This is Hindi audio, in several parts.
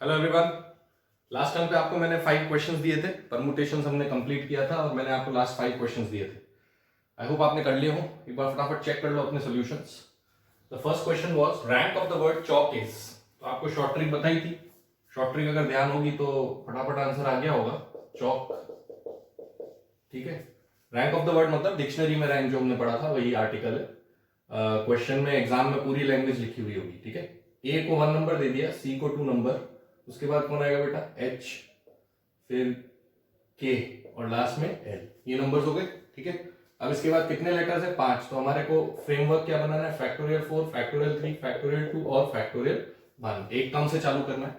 Hello everyone. लास्ट टाइम पे आपको मैंने 5 क्वेश्चंस दिए थे, परमुटेशंस हमने कंप्लीट किया था और मैंने आपको लास्ट 5 क्वेश्चंस दिए थे। आई होप आपने कर लिए हो। एक बार फटाफट चेक कर लो अपने solutions. The first question was rank of the word chalk is. तो आपको शॉर्ट ट्रिक बताई थी। शॉर्ट ट्रिक अगर ध्यान होगी तो फटाफट आंसर आ गया होगा, चॉक। ठीक है, रैंक ऑफ द वर्ड मतलब डिक्शनरी में रैंक जो हमने पढ़ा था वही आर्टिकल है। क्वेश्चन में एग्जाम में पूरी लैंग्वेज लिखी हुई होगी। ठीक है, ए को 1 नंबर दे दिया, सी को 2 नंबर, उसके बाद कौन आएगा बेटा, एच, फिर के और लास्ट में एल। ये नंबर्स हो गए। ठीक है, अब इसके बाद कितने लेटर्स है, 5। तो हमारे को फ्रेमवर्क क्या बनाना है, फैक्टोरियल 4, फैक्टोरियल 3, फैक्टोरियल 2 और फैक्टोरियल 1। एक टर्म से चालू करना है।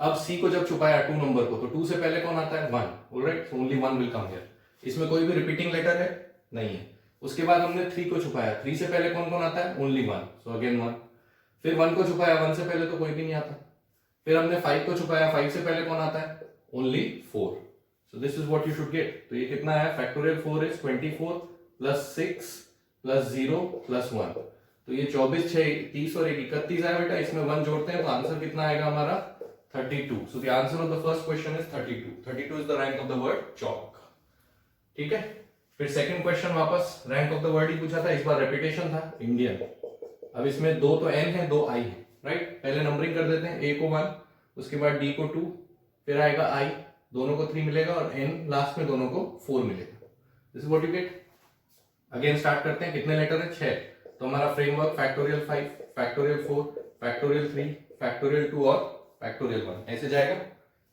अब सी को जब छुपाया 2 नंबर को, तो 2 से पहले कौन आता है, 1। Alright, only 1 will come here. इसमें कोई भी रिपीटिंग लेटर है नहीं है। उसके बाद हमने 3 को छुपाया, 3 से पहले कौन कौन आता है, ओनली 1, सो अगेन 1। फिर 1 को छुपाया, 1 से पहले तो कोई भी नहीं आता। फिर हमने 5 को छुपाया, 5 से पहले कौन आता है, only 4। So this is what you should get. तो ये कितना है, factorial 4 is 24 plus 6 plus 0 plus 1। तो ये 24, 6, 30 और 1 31 है बेटा। इसमें 1 जोड़ते हैं तो आंसर कितना आएगा हमारा, 32। सो the answer of the first question is 32। 32 is the rank of the word chalk. ठीक है, फिर सेकंड क्वेश्चन वापस रैंक ऑफ द वर्ड ही पूछा था, इस बार रेपिटेशन था, इंडियन। अब इसमें 2 तो एन है, 2 आई है। राइट, पहले नंबरिंग कर देते हैं, ए को 1, उसके बाद डी को 2, फिर आएगा आई, दोनों को 3 मिलेगा और एन लास्ट में दोनों को 4 मिलेगा। This is what you get. Again start करते हैं, कितने लेटर है, 6। तो हमारा framework factorial 5, factorial 4, factorial 3, factorial 2 और फैक्टोरियल 1 ऐसे जाएगा।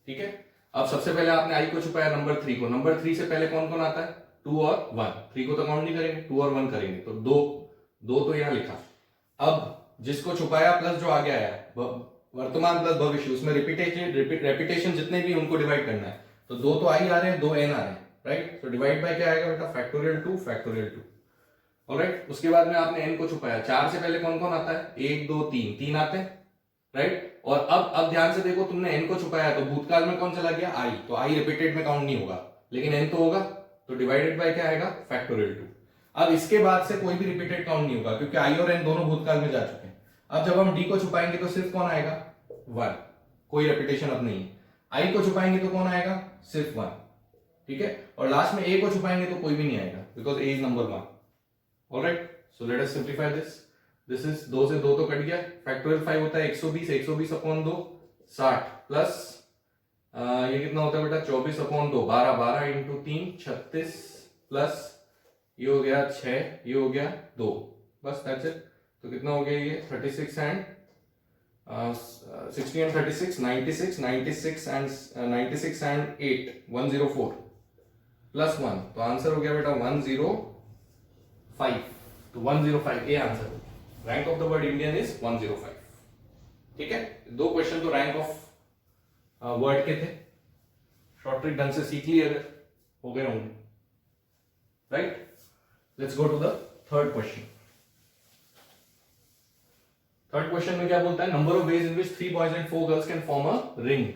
ठीक है, अब सबसे पहले आपने आई को छुपाया नंबर 3 को। नंबर 3 से पहले कौन कौन आता है, 2 और 1। 3 को तो काउंट नहीं करेंगे, 2 और 1 करेंगे, तो 2 तो यहां लिखा। अब जिसको छुपाया प्लस जो आगे आया वर्तमान प्लस भविष्य, उसमें रेपिटेशन जितने भी उनको डिवाइड करना है। तो 2 तो आई आ रहे हैं, 2 एन आ रहे हैं। राइट, तो डिवाइड बाय क्या आएगा बेटा, फैक्टोरियल 2, फैक्टोरियल 2। ऑलराइट, उसके बाद में आपने एन को छुपाया, 4 से पहले कौन कौन आता है, 1 2 3, 3 आते हैं। राइट, और अब ध्यान से देखो, तुमने एन को छुपाया तो भूतकाल में कौन चला गया, आई। तो आई रिपीटेड में काउंट नहीं होगा, लेकिन एन तो होगा। तो डिवाइडेड बाय क्या आएगा, फैक्टोरियल 2। अब इसके बाद से कोई भी रिपीटेड काउंट नहीं होगा, क्योंकि आई और एन दोनों भूतकाल में जा चुके हैं। अब जब हम डी को छुपाएंगे तो सिर्फ कौन आएगा, 1, कोई रेपिटेशन अब नहीं है। आई को छुपाएंगे तो कौन आएगा, सिर्फ 1। ठीक है, और लास्ट में ए को छुपाएंगे तो कोई भी नहीं आएगा, because A is number 1। Alright, so let us simplify this. This is 2 से 2 तो कट गया, फैक्टोरियल 5 होता है 120, 120 अपॉन 2 60 प्लस ये कितना होता है बेटा, 24 अपॉन 2 12, 12 इंटू 3 36 प्लस ये हो गया 6, ये हो गया 2, बस दैट्स इट। तो कितना हो गया ये 36 and 60 and 36 96, 96 and 96 and 8 104 plus 1, तो आंसर हो गया बेटा 105। तो 105 ये आंसर हो गया। Rank of the word Indian is 105। ठीक है, 2 क्वेश्चन तो रैंक ऑफ वर्ड के थे। शॉर्ट ट्रिक ढंग से सीख लिए अगर हो गए होंगे। Right, let's go to the third question. Third question में क्या बोलता है, number of ways in which 3 boys and 4 girls can form a ring.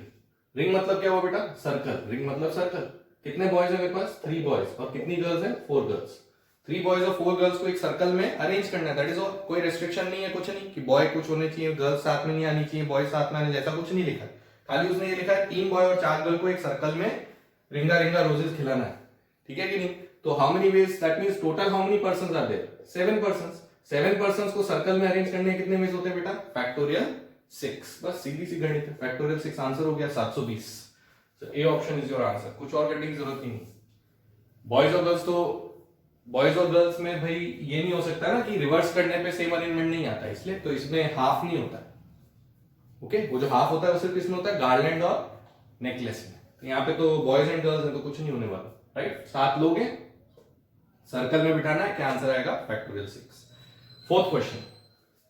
Ring मतलब क्या हुआ बेटा, सर्कल। रिंग मतलब सर्कल। कितने बॉयज है मेरे पास, 3 बॉयज, और कितनी गर्ल्स है, 4 गर्ल्स। 3 बॉयज और 4 गर्ल्स को एक सर्कल में अरेंज करना है, दैट इज ऑल। कोई रेस्ट्रिक्शन नहीं है, कुछ नहीं कि बॉय कुछ होने चाहिए, गर्ल्स साथ में नहीं आनी चाहिए, बॉयज साथ में आने, जैसा कुछ नहीं लिखा। खाली उसने ये लिखा है 3 बॉय और 4 गर्ल को एक सर्कल में रिंगा रिंगा रोजेस खिलाना है। ठीक है कि नहीं। तो how many ways, that means total how many persons are there, 7 persons. 7 persons को सर्कल में अरेंज करने कितने वेज होते हैं बेटा, फैक्टोरियल 6। बस सीधी सी गणित है, फैक्टोरियल 6 आंसर हो गया 720। So A option is your answer, कुछ और करने की जरूरत नहीं। बॉयज और गर्ल्स, तो बॉयज और गर्ल्स में भाई ये नहीं हो सकता ना कि रिवर्स करने पे सेम अरेंजमेंट नहीं आता, इसलिए तो इसमें हाफ नहीं होता। ओके, वो जो हाफ होता है वो सिर्फ इसमें होता है गार्लैंड और नेकलेस में। तो यहाँ पे तो बॉयज एंड गर्ल्स है तो कुछ नहीं होने वाला। राइट, 7 लोग हैं, सर्कल में बिठाना है, क्या आंसर आएगा, फैक्टोरियल 6। फोर्थ क्वेश्चन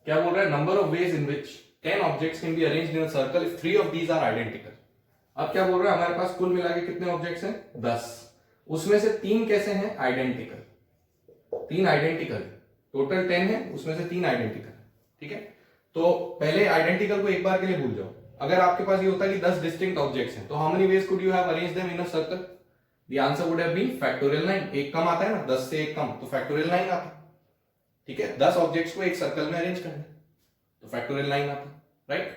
क्या बोल रहा है, number of ways in which 10 objects can be arranged in a circle if 3 of these are identical. अब क्या बोल रहा है, हमारे पास कुल मिला के कितने ऑब्जेक्ट्स हैं, 10। उसमें से 3 कैसे हैं, आइडेंटिकल। 3 आइडेंटिकल, टोटल 10 है, उसमें से 3 आइडेंटिकल। ठीक है, तो पहले आइडेंटिकल को एक बार के लिए भूल जाओ। अगर आपके पास ये होता कि 10 डिस्टिंक्ट ऑब्जेक्ट्स हैं, तो how many ways could you have arrange them in a circle. The answer would have been factorial 9। एक कम आता है ना, 10 से एक कम, तो फैक्टोरियल 9 आता। ठीक है, 10 ऑब्जेक्ट्स को एक सर्कल में अरेंज करना, तो फैक्टोरियल 9 आता। राइट,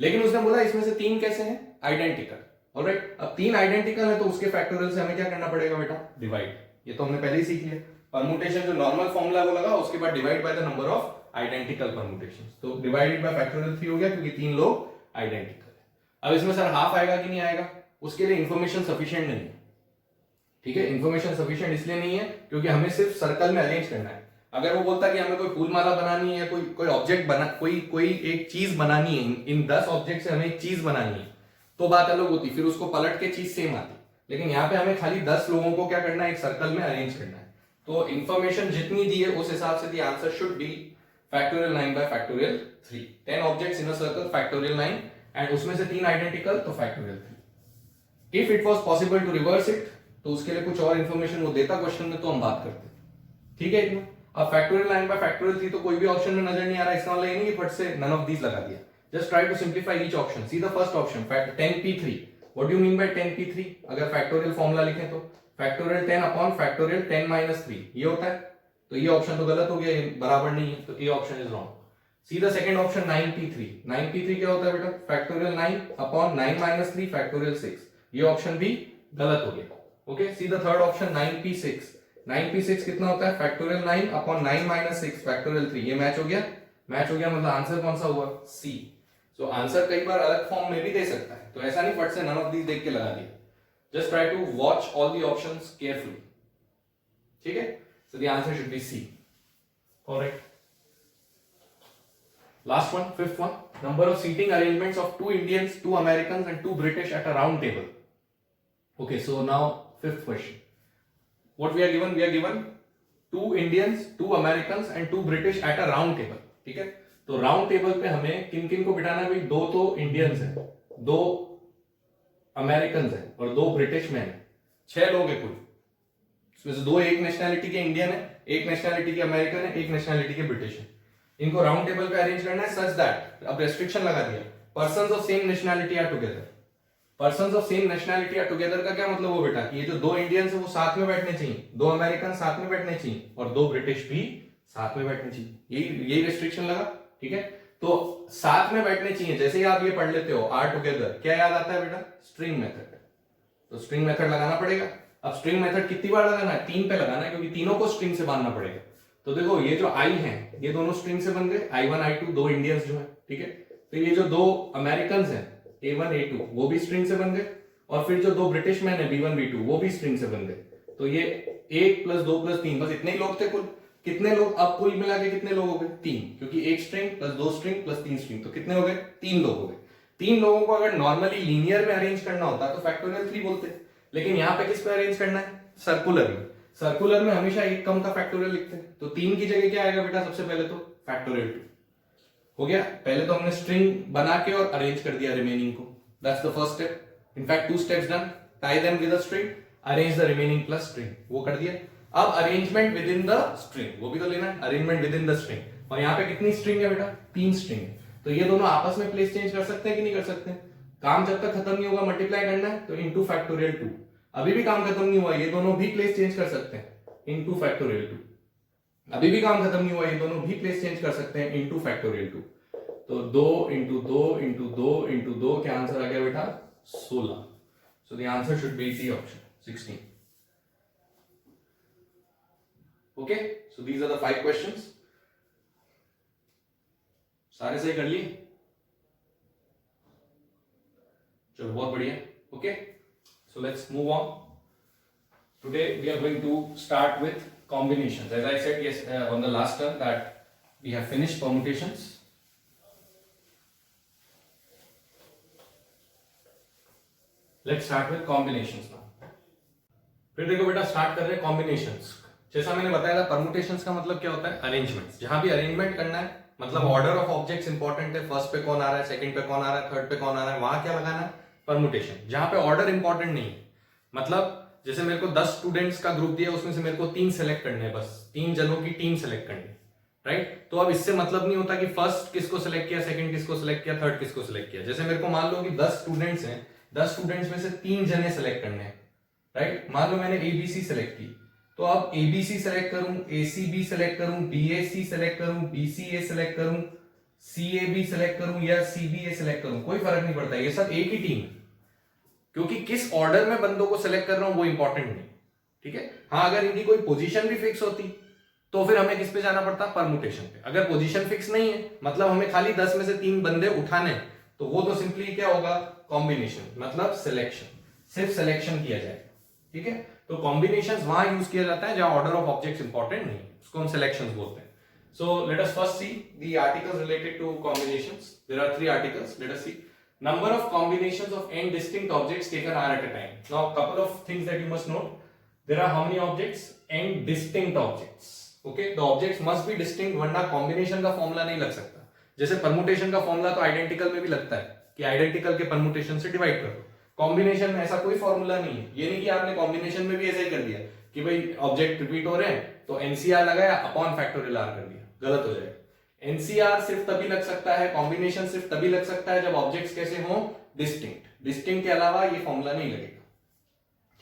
लेकिन उसने बोला इसमें से 3 कैसे हैं, आइडेंटिकल। ऑलराइट, अब 3 आइडेंटिकल है तो उसके फैक्टोरियल से हमें क्या करना पड़ेगा बेटा, डिवाइड। ये तो हमने पहले ही सीख लिया। परमुटेशन जो नॉर्मल फॉर्मूला वो लगा, उसके बाद divide by the number of identical permutations. तो डिवाइडेड बाय फैक्टोरियल 3 हो गया, क्योंकि 3 लोग आइडेंटिकल है। अब इसमें सर हाफ आएगा कि नहीं आएगा, उसके लिए इंफॉर्मेशन सफिशिएंट नहीं है। ठीक है, इंफॉर्मेशन सफिशिएंट इसलिए नहीं है क्योंकि हमें सिर्फ सर्कल में अरेंज करना है। अगर वो बोलता कि हमें कोई फूल माला बनानी है, कोई ऑब्जेक्ट बना, कोई एक चीज बनानी है, इन 10 ऑब्जेक्ट से हमें एक चीज बनानी है, तो बात अलग होती, फिर उसको पलट के चीज सेम आती। लेकिन यहाँ पे हमें खाली 10 लोगों को क्या करना है, एक सर्कल में अरेंज करना है। तो इंफॉर्मेशन जितनी दी है उस हिसाब से the answer should be factorial 9 by factorial 3। 10 objects in a circle, factorial 9, and उसमें से 3 आइडेंटिकल, तो factorial 3। If it was possible to reverse it, तो उसके लिए कुछ और इंफॉर्मेशन वो देता क्वेश्चन में, तो हम बात करते। ठीक है इतना। अब फैक्टोरियल 9 बाय फैक्टोरियल 3 तो कोई भी ऑप्शन में नजर नहीं आ रहा, इसका मतलब ये नहीं कि फट से नन ऑफ दीज लगा दिया। Just try to simplify each option. See the first option 10p3। What do you mean by 10p3? अगर फैक्टोरियल फॉर्मूला लिखें तो फैक्टोरियल 10 अपॉन फैक्टोरियल 10 माइनस 3 ये होता है। तो ये ऑप्शन तो गलत हो गया, ये बराबर नहीं है, तो ए option is wrong. See the second option 9p3। 9p3 क्या होता है बेटा, फैक्टोरियल 9 अपॉन 9 माइनस 3 फैक्टोरियल 6। ये ऑप्शन भी गलत हो गया। Okay, see the third option 9p6। 9p6 कितना होता है, फैक्टोरियल 9 अपॉन 9 माइनस 6 फैक्टोरियल 3। ये मैच हो गया, मैच हो गया, मतलब आंसर कौन सा हुआ, सी। सो आंसर कई बार अलग फॉर्म में भी दे सकता है, तो ऐसा नहीं फट से नन ऑफ दीज देख के लगा दिया। Just try to watch all the options carefully. ठीक है, so the answer should be C. Correct. Last one, fifth one, number of seating arrangements of 2 Indians, 2 Americans and 2 British at a round table. Okay, so now fifth question. What we are given? We are given 2 Indians, 2 Americans and 2 British at a round table. ठीक है, तो राउंड टेबल पे हमें किन किन को बिठाना है भाई, 2 तो इंडियंस हैं, 2 अमेरिकन हैं और 2 ब्रिटिश मैन हैं। 6 लोग हैं कुल। इसमें से 2 एक नेशनैलिटी के इंडियन है, एक नेशनैलिटी के अमेरिकन है, एक नेशनैलिटी के ब्रिटिश है। इनको राउंड टेबल पे अरेंज करना है सच दैट, अब रेस्ट्रिक्शन लगा दिया, persons of same nationality are together. Persons of same nationality are together का क्या मतलब हो बेटा, कि ये जो 2 इंडियंस है वो साथ में बैठने चाहिए, 2 अमेरिकन साथ में बैठने चाहिए और 2 ब्रिटिश भी साथ में बैठने चाहिए। यही रेस्ट्रिक्शन लगा। ठीक है, तो साथ में बैठने चाहिए। जैसे ही आप ये पढ़ लेते हो आर टुगेदर, क्या याद आता है बेटा, स्ट्रिंग मेथड। तो स्ट्रिंग मेथड लगाना पड़ेगा। अब स्ट्रिंग मेथड कितनी बार लगाना है, 3 पे लगाना है, क्योंकि तीनों को स्ट्रिंग से बांधना पड़ेगा। तो देखो ये जो आई है ये दोनों स्ट्रिंग से बन गए, I1 I2 2 इंडियंस जो है। ठीक है, तो ये जो 2 अमेरिकन हैं A1 A2 वो भी स्ट्रिंग से बन गए, और फिर जो 2 ब्रिटिश मैन है B1 B2 वो भी स्ट्रिंग से बन गए। तो ये 1 + 2 + 3, बस इतने ही लोग थे कुल। कितने लोग, अब कुल मिला के कितने लोग हो गए, 3, क्योंकि 1 स्ट्रिंग + 2 स्ट्रिंग + 3 स्ट्रिंग, तो कितने हो गए, 3 लोग हो गए। 3 लोगों को अगर नॉर्मली लीनियर में अरेंज करना होता तो फैक्टोरियल 3 बोलते, लेकिन यहाँ पे किस पे अरेंज करना है, सर्कुलर में। सर्कुलर में हमेशा एक कम का फैक्टोरियल लिखते हैं, तो 3 की जगह क्या आएगा बेटा, सबसे पहले तो फैक्टोरियल 2 हो गया। पहले तो हमने स्ट्रिंग बना के और अरेंज कर दिया रिमेनिंग को, that's the first step. In fact 2 steps done, tie them with a string, arrange the remaining plus string, वो कर दिया। अब arrangement with in the string, वो भी तो लेना है, arrangement with in the string. और यहाँ पे कितनी स्ट्रिंग है बेटा, 3 स्ट्रिंग है, तो ये दोनों आपस में प्लेस चेंज कर सकते हैं कि नहीं कर सकते। काम जब तक खत्म नहीं होगा मल्टीप्लाई करना है, तो इनटू फैक्टोरियल 2। अभी भी काम खत्म नहीं हुआ, ये दोनों भी प्लेस चेंज कर सकते हैं, इनटू फैक्टोरियल 2। अभी भी काम खत्म नहीं हुआ, ये दोनों भी प्लेस चेंज कर सकते हैं, इनटू फैक्टोरियल 2। तो 2 × 2 × 2 × 2 क्या आंसर आ गया बेटा, 16। So the answer should be C option 16। Okay, so these are the 5 questions. सारे सही कर लिए, चलो बहुत बढ़िया। Okay, so let's move on. Today we are going to start with combinations. As I said yes on the last term that we have finished permutations. Let's start with combinations now. फिर देखो बेटा स्टार्ट कर रहे हैं कॉम्बिनेशंस। जैसा मैंने बताया था परमुटेशंस का मतलब क्या होता है, अरेंजमेंट्स। जहां भी अरेंजमेंट करना है, मतलब ऑर्डर ऑफ ऑब्जेक्ट्स इंपॉर्टेंट है, फर्स्ट पे कौन आ रहा है, सेकंड पे कौन आ रहा है, थर्ड पे कौन आ रहा है, वहां क्या लगाना है, परमुटेशन। जहां पे ऑर्डर इंपॉर्टेंट नहीं है, मतलब जैसे मेरे को 10 स्टूडेंट्स का ग्रुप दिया, उसमें से मेरे को 3 सेलेक्ट करने हैं, बस 3 जनों की टीम सेलेक्ट करनी है, राइट। तो अब इससे मतलब नहीं होता कि फर्स्ट किसको सेलेक्ट किया, सेकंड किसको सेलेक्ट किया, थर्ड किसको सेलेक्ट किया। जैसे मेरे को मान लो कि 10 स्टूडेंट्स हैं, 10 स्टूडेंट्स में से 3 जने सेलेक्ट करने हैं, राइट। मान लो मैंने ABC सेलेक्ट की, तो अब ABC सेलेक्ट करूं, ACB सेलेक्ट करूं, BAC सेलेक्ट करूं, BCA सेलेक्ट करूं, सी ए बी सिलेक्ट करूं या सी बी ए सिलेक्ट करूं, कोई फर्क नहीं पड़ता, ये सब एक ही टीम है, क्योंकि किस ऑर्डर में बंदों को सिलेक्ट कर रहा हूं वो इंपॉर्टेंट नहीं, ठीक है। हाँ, अगर इनकी कोई पोजीशन भी फिक्स होती तो फिर हमें किस पे जाना पड़ता, परमुटेशन पे। अगर पोजीशन फिक्स नहीं है, मतलब हमें खाली 10 में से 3 बंदे उठाने, तो वो तो सिंपली क्या होगा, कॉम्बिनेशन, मतलब सिलेक्शन, सिर्फ सिलेक्शन किया जाएगा, ठीक है। तो कॉम्बिनेशंस वहां यूज किया जाता है जहां ऑर्डर ऑफ ऑब्जेक्ट्स इंपॉर्टेंट नहीं, उसको हम सिलेक्शंस बोलते हैं। So let us first see the articles related to combinations. There are 3 articles, let us see. Number of combinations of n distinct objects taken are at a time. Now, couple of things that you must note. There are how many objects? N distinct objects. Okay, the objects must be distinct, वरना combination का फॉर्मूला नहीं लग सकता। जैसे permutation का फॉर्मूला तो आइडेंटिकल में भी लगता है कि आइडेंटिकल के permutation से डिवाइड कर दो। कॉम्बिनेशन में ऐसा कोई फॉर्मूला नहीं है। ये नहीं कि आपने कॉम्बिनेशन में भी ऐसा ही कर दिया कि भाई ऑब्जेक्ट रिपीट हो रहे हैं तो एनसीआर लगाया अपॉन फैक्टोरियल आर कर दिया, गलत हो जाएगा। एनसीआर सिर्फ तभी लग सकता है, कॉम्बिनेशन सिर्फ तभी लग सकता है जब ऑब्जेक्ट्स कैसे हो, डिस्टिंक्ट। डिस्टिंक्ट के अलावा ये फॉर्मूला नहीं लगेगा,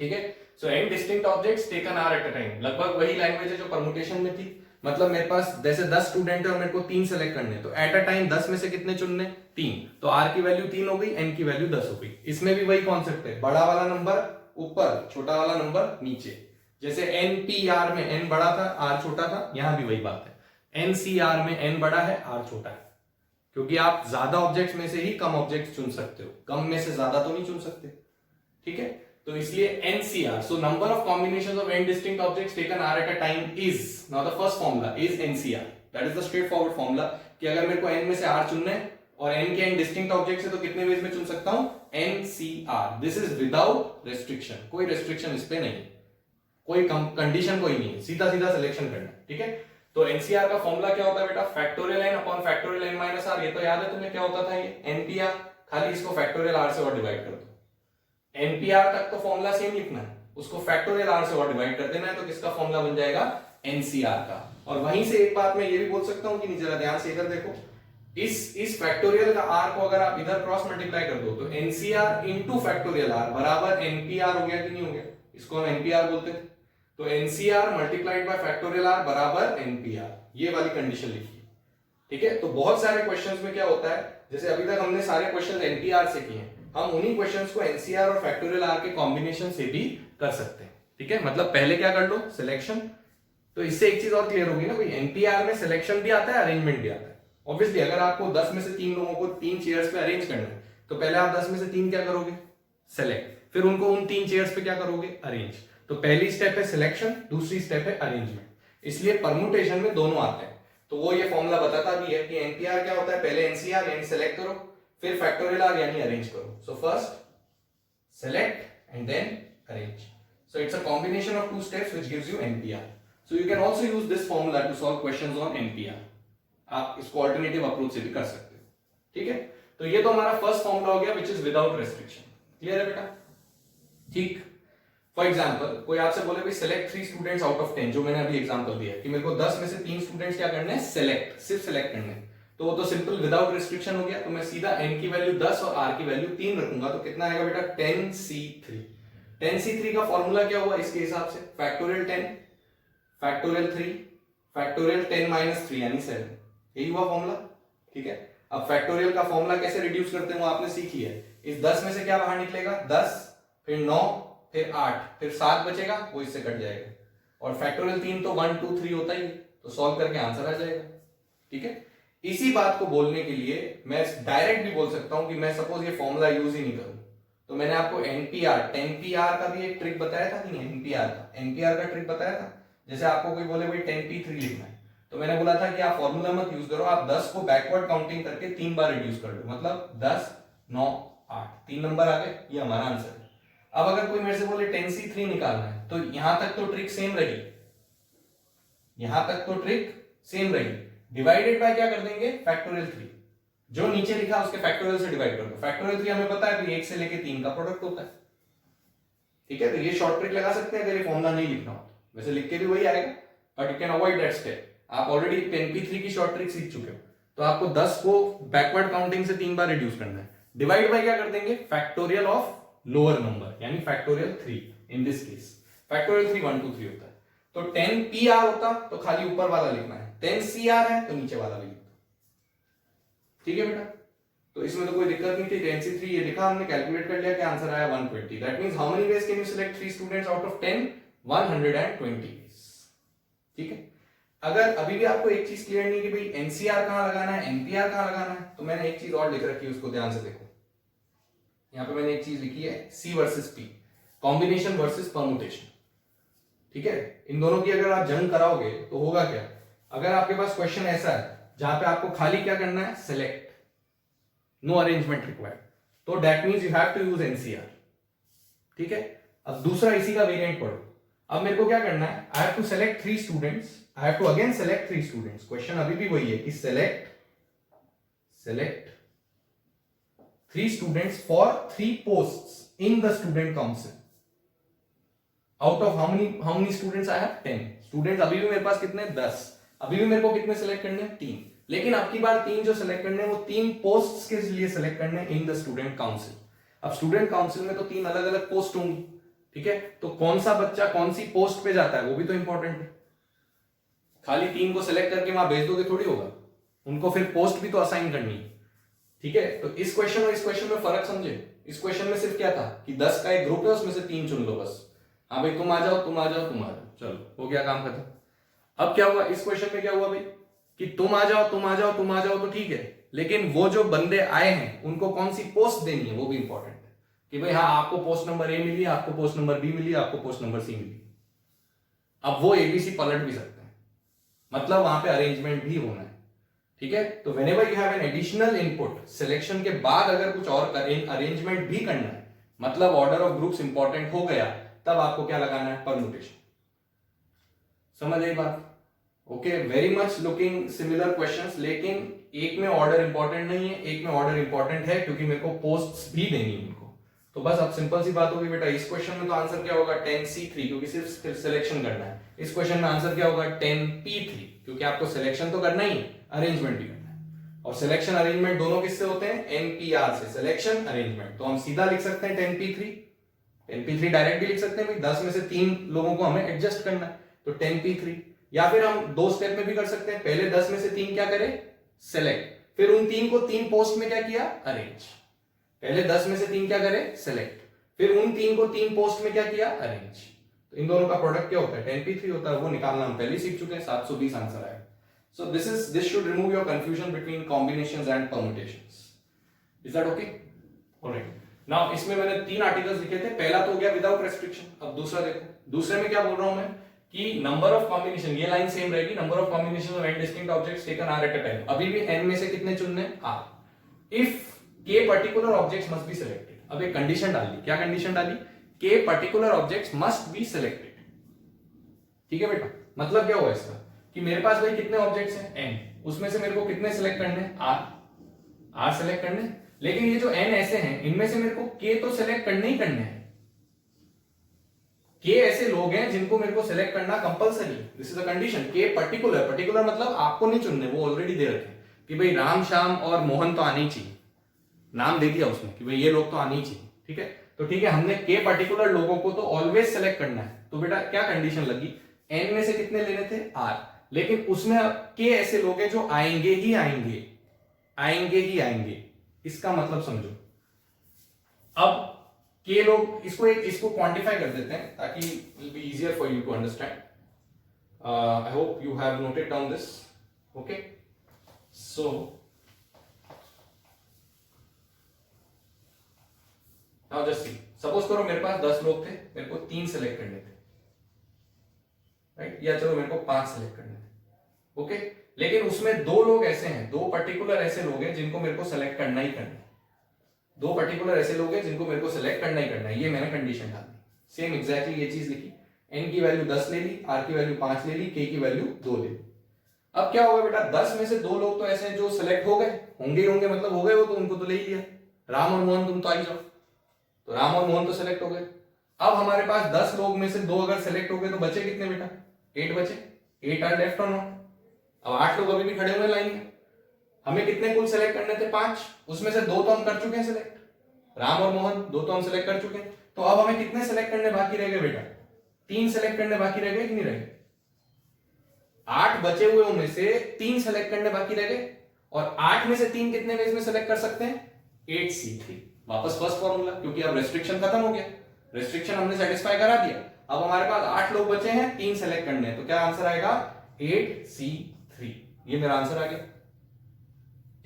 ठीक है। So n distinct objects taken are at a time, लगभग वही लैंग्वेज है जो परमुटेशन में थी। मतलब मेरे पास जैसे 10 स्टूडेंट है और मेरे को 3 सेलेक्ट करने, तो एट अ टाइम 10 में से कितने चुनने, 3, तो आर की वैल्यू 3 हो गई, एन की वैल्यू 10 हो गई। इसमें भी वही कॉन्सेप्ट है, बड़ा वाला नंबर ऊपर, छोटा वाला नंबर नीचे। जैसे एनपीआर में एन बड़ा था, आर छोटा था, यहां भी वही बात है। एनसीआर में एन बड़ा है, आर छोटा है, क्योंकि आप ज्यादा ऑब्जेक्ट्स में से ही कम ऑब्जेक्ट्स चुन सकते हो, कम में से ज्यादा तो नहीं चुन सकते, ठीक है। तो इसलिए nCr, so number of combinations of n distinct objects taken are at a time is, now the first formula is nCr, that is the straightforward formula कि अगर मेरे को एन में से आर चुनना है और एन के एन डिस्टिंक्ट ऑब्जेक्ट्स है तो कितने वेज में चुन सकता हूं, NCR. This is without restriction, कोई रेस्ट्रिक्शन इस पे नहीं, कोई कंडीशन कोई नहीं है, सीधा सीधा सिलेक्शन करना, ठीक है। तो एनसीआर का फॉर्मूला क्या होता है बेटा, factorial n upon factorial n minus r. ये तो याद है तुम्हें क्या होता था, ये एनपीआर, खाली इसको फैक्टोरियल आर से और डिवाइड कर दो। एनपीआर तक तो फॉर्मूला सेम लिखना है, उसको फैक्टोरियल आर से और डिवाइड कर देना है, तो किसका फॉर्मूला बन जाएगा, एनसीआर का। और वहीं से एक बात मैं ये भी बोल सकता हूं कि नहीं, जरा ध्यान से इधर देखो, इस फैक्टोरियल का आर को अगर आप इधर क्रॉस मल्टीप्लाई कर दो तो एनसीआर इंटू फैक्टोरियल आर बराबर एनपीआर हो गया कि नहीं हो गया, इसको हम एनपीआर बोलते थे। तो nCr multiplied by factorial r बराबर एनपीआर, ये वाली कंडीशन लिखी है, ठीक है। तो बहुत सारे क्वेश्चंस में क्या होता है, जैसे अभी तक हमने सारे क्वेश्चंस एनपीआर से किए हैं, हम उन्हीं क्वेश्चंस को एनसीआर और फैक्टोरियल आर के कॉम्बिनेशन से भी कर सकते हैं, ठीक है। मतलब पहले क्या कर लो, सिलेक्शन। तो इससे एक चीज और क्लियर होगी ना भाई, एनपीआर में सिलेक्शन भी आता है, अरेंजमेंट भी आता है। ऑब्वियसली अगर आपको 10 में से 3 लोगों को 3 चेयर्स पे अरेंज करना है तो पहले आप 10 में से 3 क्या करोगे, सेलेक्ट, फिर उनको उन 3 चेयर्स पे क्या करोगे, अरेंज। तो पहली स्टेप है सिलेक्शन, दूसरी स्टेप है अरेंजमेंट। इसलिए परमुटेशन में दोनों आते हैं। तो वो ये फॉर्मूला बताता भी है कि एनपीआर क्या होता है, पहले एनसीआर यानी सेलेक्ट करो, फिर फैक्टोरियल आर यानी अरेंज करो। So first select and then arrange. So it's a combination of 2 steps which gives you nPr. So you can also use this formula to solve questions on nPr. आप इसको अल्टरनेटिव अप्रोच से भी कर सकते हो, ठीक है। तो ये तो हमारा फर्स्ट फॉर्मूला हो गया which is without restriction. Clear है बेटा, ठीक। फॉर एग्जाम्पल कोई आपसे बोले भाई सेलेक्ट 3 स्टूडेंट्स आउट ऑफ 10, जो मैंने अभी एग्जांपल दिया कि मेरे को 10 में से 3 स्टूडेंट्स क्या करने हैं, सेलेक्ट, सिर्फ सेलेक्ट करने हैं, तो वो तो सिंपल विदाउट रेस्ट्रिक्शन हो गया। तो मैं सीधा n की वैल्यू 10 और r की वैल्यू 3 रखूंगा, तो कितना आएगा बेटा, 10c3। 10c3 का फॉर्मूला क्या हुआ इसके हिसाब से, फैक्टोरियल 10 फैक्टोरियल 3 फैक्टोरियल 10 माइनस 3 यानी 7, यही हुआ फॉर्मूला, ठीक है। अब फैक्टोरियल का फॉर्मूला कैसे रिड्यूस करते हैं वो आपने सीख लिया है। इस 10 में से क्या बाहर निकलेगा, 10, फिर 9, फिर 8, फिर 7 बचेगा, वो इससे कट जाएगा। और फैक्टोरियल 3 तो 1 2 3 होता ही, तो सॉल्व करके आंसर आ जाएगा, ठीक है। इसी बात को बोलने के लिए मैं डायरेक्ट भी बोल सकता हूं कि मैं सपोज ये फॉर्मूला यूज ही नहीं करूं, तो मैंने आपको एनपीआर 10pr का भी एक ट्रिक बताया था कि नहीं, एनपीआर का ट्रिक बताया था। जैसे आपको कोई बोले भाई 10p3 लिखना है, तो मैंने बोला था कि आप फॉर्मूला मत यूज करो, आप 10 को बैकवर्ड काउंटिंग करके 3 बार रिड्यूस कर लो, मतलब 10 9 8, 3 नंबर आ गए, ये हमारा आंसर है। अब अगर कोई मेरे से बोले 10c3 निकालना है, तो यहां तक तो ट्रिक सेम रही, यहां तक तो ट्रिक सेम रही, डिवाइडेड बाय क्या कर देंगे, फैक्टोरियल 3, जो नीचे लिखा उसके फैक्टोरियल से डिवाइड कर दो। फैक्टोरियल 3 हमें पता है कि 1 से लेके 3 का प्रोडक्ट होता है, ठीक है। तो ये शॉर्ट ट्रिक लगा सकते हैं अगर ये फॉर्मूला नहीं लिखना हो, वैसे लिख के भी वही आएगा, but you can avoid that step. आप ऑलरेडी 10p3 की शॉर्ट ट्रिक सीख चुके हो, तो आपको 10 को बैकवर्ड काउंटिंग से 3 बार रिड्यूस करना है। डिवाइड बाय क्या कर देंगे, फैक्टोरियल ऑफ लोअर नंबर यानी factorial 3, in this case factorial 3 1 2 3 होता है। तो 10pr होता तो खाली ऊपर वाला लिखना है, 10cr है तो नीचे वाला भी लिख दो, ठीक है बेटा, तो इसमें तो कोई दिक्कत नहीं थी। 10C3 ये लिखा हमने, कैलकुलेट कर लिया कि आंसर आया 120। That means how many ways can you select 3 students out of 10? 120। ठीक है, अगर अभी भी आपको एक चीज क्लियर नहीं कि भाई एनसीआर कहां लगाना है, एनपीआर कहां लगाना है, तो मैंने एक चीज और लिख रखी है, उसको ध्यान से देखो। यहां पे मैंने एक चीज लिखी है, C versus P, combination versus permutation. ठीक है, इन दोनों की अगर आप जंग कराओगे तो होगा क्या? अगर आपके पास क्वेश्चन ऐसा है जहां पे आपको खाली क्या करना है, सेलेक्ट, नो अरेंजमेंट रिक्वायर्ड, तो that means you have to use nCr. ठीक है, अब दूसरा इसी का वेरिएंट पढ़ो। अब मेरे को क्या करना है, I have to select 3 students, I have to again select 3 students. Question अभी भी वही है कि select 3 students for 3 posts in the student council. Out of how many students I have? 10 students. अभी भी मेरे पास कितने? 10। अभी भी मेरे को कितने सेलेक्ट करने हैं? 3। लेकिन अब की बार 3 जो सेलेक्ट करने हैं वो 3 पोस्ट्स के लिए सेलेक्ट करने हैं इन द स्टूडेंट काउंसिल। अब स्टूडेंट काउंसिल में तो 3 अलग अलग पोस्ट होंगी। ठीक है, तो कौन सा बच्चा कौन सी पोस्ट पे जाता है वो भी तो इंपॉर्टेंट है। खाली 3 को सिलेक्ट करके वहां भेज दोगे थोड़ी होगा, उनको फिर पोस्ट भी तो असाइन करनी है। ठीक है, तो इस क्वेश्चन और इस क्वेश्चन में फर्क समझे। इस क्वेश्चन में सिर्फ क्या था कि 10 का एक ग्रुप है, उसमें से 3 चुन लो बस। हाँ भाई तुम आ जाओ, तुम आ जाओ, तुम आ जाओ, चलो हो गया काम खत्म। अब क्या हुआ इस क्वेश्चन में, क्या हुआ भाई कि तुम आ जाओ, तुम आ जाओ, तुम आ जाओ, तो ठीक है, लेकिन वो जो बंदे आए हैं उनको कौन सी पोस्ट देनी है वो भी इंपॉर्टेंट है कि भाई हाँ आपको पोस्ट नंबर ए मिली, आपको पोस्ट नंबर बी मिली, आपको पोस्ट नंबर सी मिली। अब वो एबीसी पलट भी सकते हैं, मतलब वहां पे अरेंजमेंट भी होना है। ठीक है, तो whenever you have an additional input, selection के बाद अगर कुछ और अरेंजमेंट भी करना है, मतलब ऑर्डर ऑफ ग्रुप्स इंपॉर्टेंट हो गया, तब आपको क्या लगाना है, परम्यूटेशन। समझ आई बात? Okay, very much looking similar questions, लेकिन एक में ऑर्डर इंपॉर्टेंट नहीं है, एक में ऑर्डर इंपॉर्टेंट है क्योंकि मेरे को पोस्ट्स भी देनी है उनको। तो बस अब सिंपल सी बात होगी बेटा, इस क्वेश्चन में तो आंसर क्या होगा 10C3 क्योंकि सिर्फ सिलेक्शन करना है। इस क्वेश्चन में आंसर क्या होगा 10P3 क्योंकि आपको सिलेक्शन तो करना ही है, अरेंजमेंट भी करना है। और सिलेक्शन अरेंजमेंट दोनों किससे होते हैं, एनपीआर से, सिलेक्शन अरेंजमेंट। तो हम सीधा लिख सकते हैं 10P3 डायरेक्ट भी लिख सकते हैं भाई, 10 में से 3 लोगों को हमें एडजस्ट करना है तो 10P3। या फिर हम 2 स्टेप में भी कर सकते हैं, पहले 10 में से 3 क्या करें, सेलेक्ट, फिर उन 3 को 3 पोस्ट में क्या किया, अरेंज। पहले 10 में से 3 क्या करें, सेलेक्ट, फिर उन 3 को 3 पोस्ट में क्या किया, अरेंज। तो इन दोनों का प्रोडक्ट क्या होता है, 10P3 होता है। वो निकालना हम पहले सीख चुके हैं, 720 आंसर आएगा। So this should remove your confusion between combinations and permutations. Is that okay? Alright. Now इसमें मैंने 3 आर्टिकल्स लिखे थे, पहला तो हो गया विदाउट रेस्ट्रिक्शन। अब दूसरा देखो, दूसरे में क्या बोल रहा हूं मैं कि नंबर ऑफ कॉम्बिनेशन, ये लाइन सेम रहेगी, number of combination of n distinct objects taken are at a time. अभी भी n में से कितने चुनने, r। If k particular objects must be selected. अब एक कंडीशन डाल दी, क्या कंडीशन डाली, k particular objects must be selected. ठीक है बेटा, मतलब क्या हुआ इसका कि मेरे पास भाई कितने ऑब्जेक्ट्स हैं, n, उसमें से मेरे को कितने सिलेक्ट करने हैं, r सिलेक्ट करने। लेकिन ये जो n ऐसे हैं, इनमें से मेरे को k तो सिलेक्ट करने ही करने हैं। k ऐसे लोग हैं जिनको मेरे को सिलेक्ट करना compulsory, this is a condition. k particular मतलब आपको नहीं चुनने, वो ऑलरेडी दे रखे हैं कि भाई राम, श्याम और मोहन तो आने ही चाहिए, नाम दे दिया उसने कि भाई ये लोग तो आने ही चाहिए। ठीक है, तो ठीक है, हमने k पर्टिकुलर लोगों को तो ऑलवेज सेलेक्ट करना है। तो बेटा क्या कंडीशन लगी, n में से कितने लेने थे, r, लेकिन उसमें के ऐसे लोग हैं जो आएंगे ही आएंगे, आएंगे ही आएंगे। इसका मतलब समझो, अब के लोग, इसको क्वांटिफाई कर देते हैं ताकि will be easier for you to understand. I hope you have noted down this. Okay, so now just see, suppose करो मेरे पास 10 लोग थे, मेरे को 3 सेलेक्ट करने थे, राइट, या चलो मेरे को 5 सेलेक्ट करने थे। ओके, लेकिन उसमें 2 लोग ऐसे हैं, 2 पर्टिकुलर ऐसे लोग हैं जिनको मेरे को सेलेक्ट करना ही करना है। 2 पर्टिकुलर ऐसे लोग हैं जिनको मेरे को सेलेक्ट करना ही करना है, ये मैंने कंडीशन डाल दी। सेम एग्जैक्टली ये चीज लिखी, n की वैल्यू 10 ले ली, r की वैल्यू 5 ले ली, k की वैल्यू 2 ले ली। अब क्या होगा बेटा, 10 में से 2 लोग तो ऐसे हैं जो सिलेक्ट हो गए, होंगे मतलब हो गए, वो तो उनको तो ले ही लिया, राम और मोहन तुम तो आ ही जाओ, तो राम और मोहन तो सिलेक्ट हो गए। अब हमारे पास 10 लोग में से 2 अगर सिलेक्ट हो गए तो बचे कितने बेटा, 8 बचे, 8 आर लेफ्ट और नॉट। अब 8 लोग अभी भी खड़े हुए लाइन में, हमें कितने कुल सेलेक्ट करने थे, 5, उसमें से 2 तो हम कर चुके हैं सिलेक्ट, राम और मोहन 2 तो हम सिलेक्ट कर चुके हैं। तो अब हमें कितने सेलेक्ट करने बाकी रह गए बेटा, 3 सेलेक्ट करने बाकी रह गए कि नहीं रह गए, 8 बचे हुए में से 3 सेलेक्ट करने बाकी रह गए। और 8 में से 3 कितने वेज में सेलेक्ट कर सकते हैं? 8C3। वापस फर्स्ट फॉर्मूला, क्योंकि अब रेस्ट्रिक्शन खत्म हो गया, रेस्ट्रिक्शन हमने सेटिस्फाई करा दिया। अब हमारे पास 8 लोग बचे हैं, 3 सेलेक्ट करने हैं, तो क्या आंसर आएगा? 8C3। ये मेरा आंसर आ गया।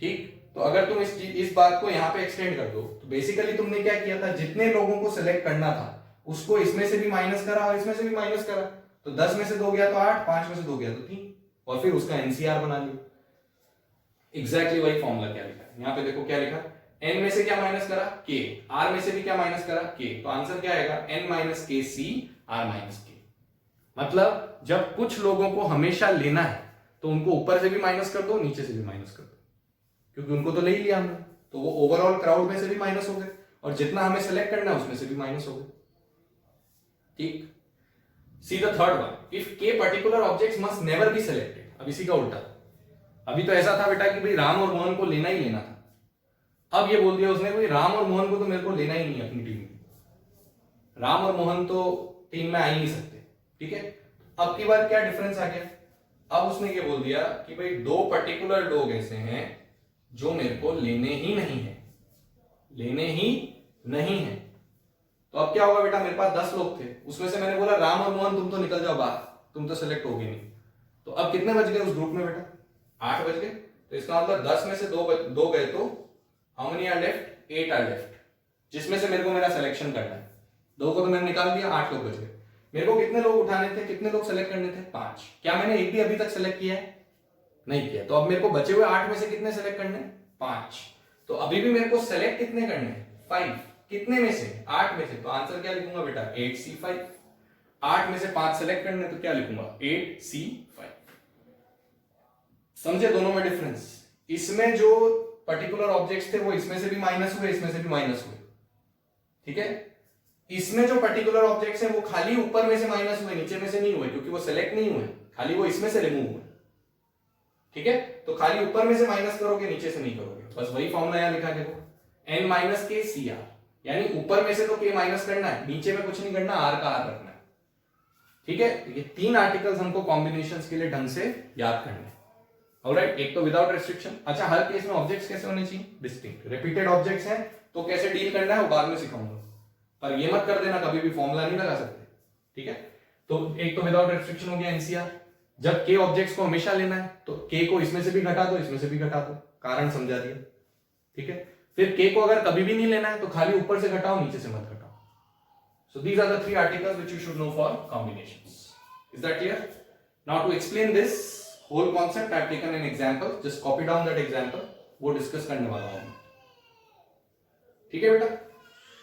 ठीक, तो अगर तुम इस बात को यहां पे एक्सटेंड कर दो तो बेसिकली तुमने क्या किया था, जितने लोगों को सिलेक्ट करना था उसको इसमें से भी माइनस करा और इसमें से भी माइनस करा, तो 10 में से 2 गया तो 8, 5 में से 2 गया तो 3, और फिर उसका एनसीआर बना लिया। एग्जैक्टली वही फॉर्मूला क्या लिखा है यहाँ पे, देखो क्या लिखा, n में से क्या माइनस करा? k, r में से भी क्या माइनस करा? k, तो आंसर क्या आएगा? n माइनस के सी r माइनस के। मतलब जब कुछ लोगों को हमेशा लेना है तो उनको ऊपर से भी माइनस कर दो, नीचे से भी माइनस कर दो, क्योंकि उनको तो ले ही लिया हमने, तो वो ओवरऑल क्राउड में से भी माइनस हो गए, और जितना हमें सेलेक्ट करना है उसमें से भी माइनस हो गए। ठीक, see the third one, if k particular objects must never be selected. अब इसी का उल्टा, अभी तो ऐसा था बेटा कि भाई राम और मोहन को लेना ही लेना था, अब ये बोल दिया उसने भाई राम और मोहन को तो मेरे को लेना ही नहीं अपनी टीम में, राम और मोहन तो टीम में आ ही नहीं सकते। ठीक है, अब की बार क्या डिफरेंस आ गया, अब उसने ये बोल दिया कि भाई 2 पर्टिकुलर लोग ऐसे हैं जो मेरे को लेने ही नहीं है, लेने ही नहीं है। तो अब क्या होगा बेटा, मेरे पास 10 लोग थे, उसमें से मैंने बोला राम और मोहन तुम तो निकल जाओ बाहर, तुम तो सेलेक्ट होगे नहीं, तो अब कितने बच गए उस ग्रुप में बेटा? 8 बच गए। तो इसका मतलब 10 में से 2 गए, तो how many are left? 8 are left, जिसमें से मेरे को मेरा सिलेक्शन करना है। 2 को तो मैंने निकाल दिया, 8 लोग बच गए। मेरे को कितने लोग उठाने थे, कितने लोग सेलेक्ट करने थे? 5। क्या मैंने एक भी अभी तक सेलेक्ट किया है? नहीं किया। तो अब मेरे को बचे हुए 8 में से कितने सेलेक्ट करने? 5। तो अभी भी मेरे को सेलेक्ट कितने करने? 5। कितने में से? 8 में से। तो आंसर क्या लिखूंगा बेटा? 8C5। 8 में से 5 सेलेक्ट करने, तो क्या लिखूंगा? 8C5। समझे दोनों में डिफरेंस? इसमें जो पर्टिकुलर ऑब्जेक्ट्स थे वो इसमें से भी माइनस हुए, इसमें से भी माइनस हुए। ठीक है, इसमें जो पर्टिकुलर ऑब्जेक्ट्स हैं वो खाली ऊपर में से माइनस हुए, नीचे में से नहीं हुए, क्योंकि वो सेलेक्ट नहीं हुए, खाली वो इसमें से रिमूव हुए। ठीक है, तो खाली ऊपर में से माइनस करोगे, नीचे से नहीं करोगे। बस वही फॉर्मूला यहां लिखा है, देखो, n माइनस के सी आर, यानी ऊपर में से तो k माइनस करना है, नीचे में कुछ नहीं करना, r का r रखना है। ठीक है, ये 3 आर्टिकल्स हमको कॉम्बिनेशंस के लिए ढंग से याद करने हैं। ऑलराइट, एक तो विदाउट रेस्ट्रिक्शन। अच्छा, हर केस में ऑब्जेक्ट्स कैसे होने चाहिए? डिस्टिंक्ट। रिपीटेड ऑब्जेक्ट्स हैं तो कैसे डील करना है वो बाद में सिखाऊंगा, पर ये मत कर देना कभी भी फॉर्मूला नहीं लगा सकते। ठीक है, तो एक तो विदाउट रेस्ट्रिक्शन हो गया एनसीआर। जब के ऑब्जेक्ट्स को हमेशा लेना है तो के को इसमें से भी घटा दो, इसमें से भी घटा दो, कारण समझा दिया। ठीक है, फिर के को अगर कभी भी नहीं लेना है तो खाली ऊपर से घटाओ, नीचे से मत घटाओ। So these are the 3 articles which you should know for combinations. Is that clear? Now to explain this whole concept I have taken an example, just copy down that example, वो डिस्कस करने वाला हूं। ठीक है बेटा,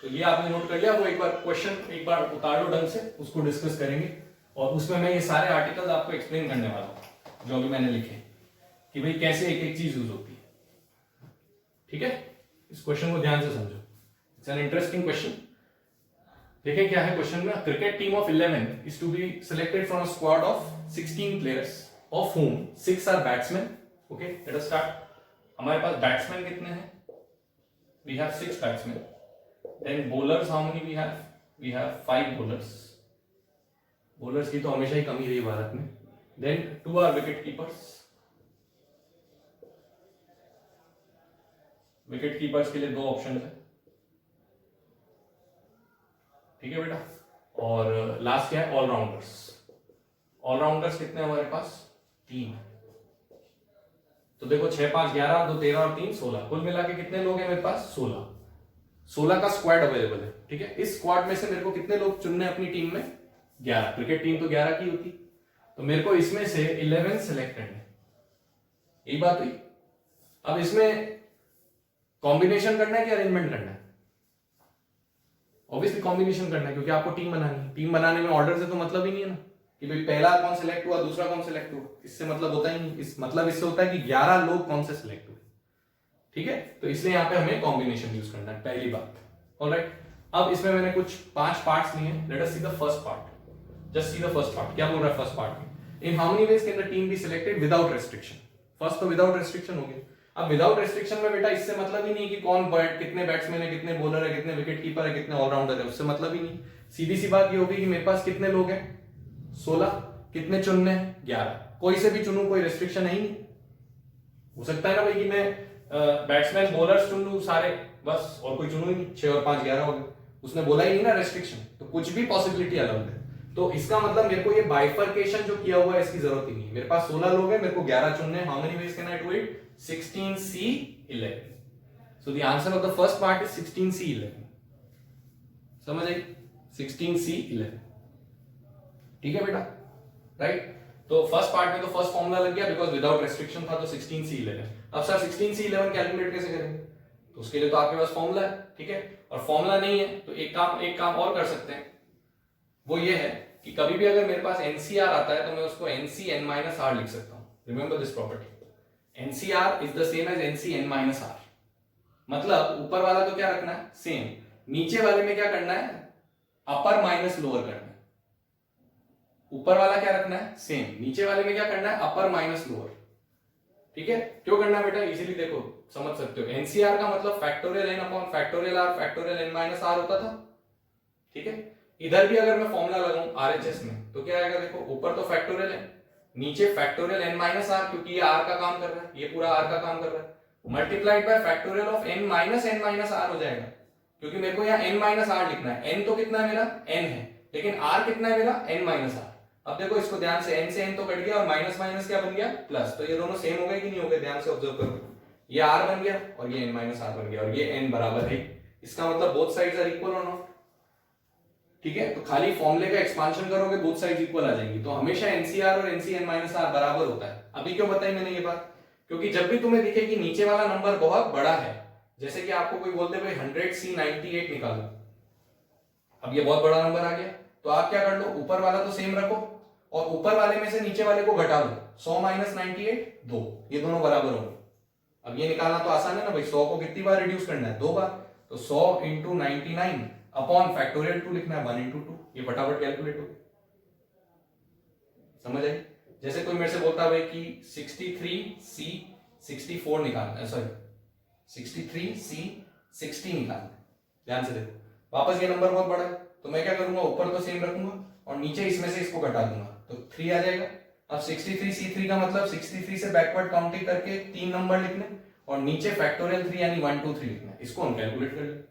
तो ये आपने नोट कर लिया, वो एक बार क्वेश्चन एक बार उतार लो ढंग से, उसको डिस्कस करेंगे, और उसमें मैं ये सारे आर्टिकल्स आपको एक्सप्लेन करने वाला हूं जो अभी मैंने लिखे, कि भाई कैसे एक एक चीज यूज होती है। ठीक है, इस क्वेश्चन को ध्यान से समझो, इट्स एन इंटरेस्टिंग क्वेश्चन। देखिए क्या है क्वेश्चन में, cricket team of 11 is to be selected from a squad of 16 players of whom 6 are batsmen. Okay, let us start. हमारे पास बैट्समैन कितने हैं? We have 6 batsmen. Then bowlers how many we have? We have 5 bowlers. Bowlers की तो हमेशा ही कमी रही भारत में. Then 2 are wicket keepers. Wicket keepers के लिए 2 ऑप्शन है। ठीक है बेटा, और लास्ट क्या है? ऑलराउंडर्स। ऑलराउंडर्स कितने हमारे पास? 3। तो देखो 6 5 11 2 13 और 3 16, कुल मिला के कितने लोग हैं मेरे पास? 16 का स्क्वाड अवेलेबल है। ठीक है, इस स्क्वाड में से मेरे को कितने लोग चुनने अपनी टीम में? 11। क्रिकेट टीम तो 11 की होती, तो मेरे को इसमें से 11 सेलेक्ट करने। यही बात हुई। अब इसमें कॉम्बिनेशन करना है कि अरेंजमेंट करना है? ऑब्वियसली कॉम्बिनेशन करना है, क्योंकि आपको टीम बनानी है। टीम बनाने में ऑर्डर से तो मतलब ही नहीं है ना, कि भाई पहला कौन सिलेक्ट हुआ, दूसरा कौन सिलेक्ट हुआ, इससे मतलब होता ही नहीं। इस मतलब इससे होता है कि 11 लोग कौन से सिलेक्ट हुए। ठीक है, तो इसलिए यहाँ पे हमें कॉम्बिनेशन यूज करना है, पहली बात। ऑलराइट, अब इसमें मैंने कुछ 5 पार्ट्स लिए हैं। Late us C the first part. Just see the first part. क्या बोल रहा है फर्स्ट पार्ट में? In how many ways can the team be selected without restriction? First तो विदाउट रेस्ट्रिक्शन हो गया। अब विदाउट रेस्ट्रिक्शन में बेटा इससे मतलब ही नहीं कि कौन कितने बैट्समैन है, कितने बॉलर है, कितने विकेट कीपर है, कितने ऑलराउंडर है, उससे मतलब ही नहीं। सीधी सी बात ये होगी कि मेरे पास कितने लोग हैं? 16। कितने चुनने हैं? 11। कोई से भी चुनूं, कोई रेस्ट्रिक्शन है ही नहीं। हो सकता है ना भाई कि मैं बैट्समैन बॉलर्स चुन लूं सारे बस, और कोई चुनू ही नहीं, 6 और 5 11 हो गए, उसने बोला ही नहीं ना रेस्ट्रिक्शन, तो कुछ भी पॉसिबिलिटी अलग है। तो इसका मतलब मेरे को ये बाइफर्केशन जो किया हुआ है इसकी जरूरत ही नहीं है। मेरे पास 16 लोग हैं, मेरे को 11 चुनने हैं। How many ways can I do it? 16C 11। So the answer of the first part is 16C 11। समझ आई? 16C 11। ठीक है बेटा, राइट? तो फर्स्ट पार्ट में तो फर्स्ट फॉर्मूला लग गया बिकॉज विदाउट रेस्ट्रिक्शन था, तो 16C 11। अब सर 16C 11 कैलकुलेट कैसे करेंगे? तो उसके लिए तो आपके पास फॉर्मूला है, ठीक है? और फॉर्मूला नहीं है तो एक काम और कर सकते हैं, वो ये है कि कभी भी अगर मेरे पास NCR आता है तो मैं उसको NCn-R लिख सकता हूं। Remember this property, NCR is the same as NCn-R। मतलब ऊपर वाला तो क्या रखना है? सेम। नीचे वाले में क्या करना है? अपर माइनस लोअर करना है। ऊपर वाला क्या रखना है? सेम। नीचे वाले में क्या करना है? अपर माइनस लोअर। ठीक है? क्यों करना है बेटा? इजीली देखो, समझ सकते हो। NCR का मतलब factorial n upon factorial R factorial n-R होता था, ठीक है? इधर भी अगर मैं फॉर्मूला लगाऊं RHS में तो क्या आएगा? देखो, ऊपर तो फैक्टोरियल है, नीचे फैक्टोरियल n-R, क्योंकि ये R का काम कर रहा है, ये पूरा R का काम कर रहा है, multiplied by factorial of n-R हो जाएगा, क्योंकि मेरे को यहाँ n-R लिखना है। n तो कितना है मेरा? n है, लेकिन R कितना है मेरा? n-R। अब देखो इसको ध्यान से, n से n तो कट गया और माइनस माइनस क्या बन गया? प्लस। तो ये दोनों सेम हो गए कि नहीं हो गए? ध्यान से ऑब्जर्व करो, ये R बन गया और ये n-R बन गया और ये n बराबर है। इसका मतलब बोथ साइड्स आर इक्वल और नॉट, ठीक है? तो खाली फॉर्मूले का एक्सपांशन करोगे, बोथ साइड्स इक्वल आ जाएंगी। तो हमेशा NCR और NCn-R बराबर होता है। अभी क्यों बताई मैंने ये बात? क्योंकि जब भी तुम्हें दिखे कि नीचे वाला नंबर बहुत बड़ा है, जैसे कि आपको कोई बोलते भाई 100C 98 निकालो, अब ये बहुत बड़ा नंबर आ गया, तो आप क्या कर लो? ऊपर वाला तो सेम रखो और ऊपर वाले में से नीचे वाले को घटा लो। 100 माइनस 98 2, ये दोनों बराबर होंगे। अब ये निकालना तो आसान है ना भाई, 100 को कितनी बार रिड्यूस करना है? 2 बार। तो 100 इंटू 99 अपॉन फैक्टोरियल 2 लिखना है, 1 इंटू 2। ये फटाफट कैलकुलेट हो, समझ आई? जैसे कोई मेरे से बोलता है भाई कि 63C 64 निकालना है, सॉरी 63C 60 निकालना है। ध्यान से देखो, वापस ये नंबर बहुत बड़ा है, तो मैं क्या करूंगा? ऊपर तो सेम रखूंगा और नीचे इसमें से इसको घटा दूंगा, तो 3 आ जाएगा। अब 63C3 का मतलब 63 से बैकवर्ड काउंटिंग करके 3 नंबर लिखने और नीचे फैक्टोरियल 3 यानी 1 2 3 लिखना है। इसको हम कैलकुलेट कर लेंगे।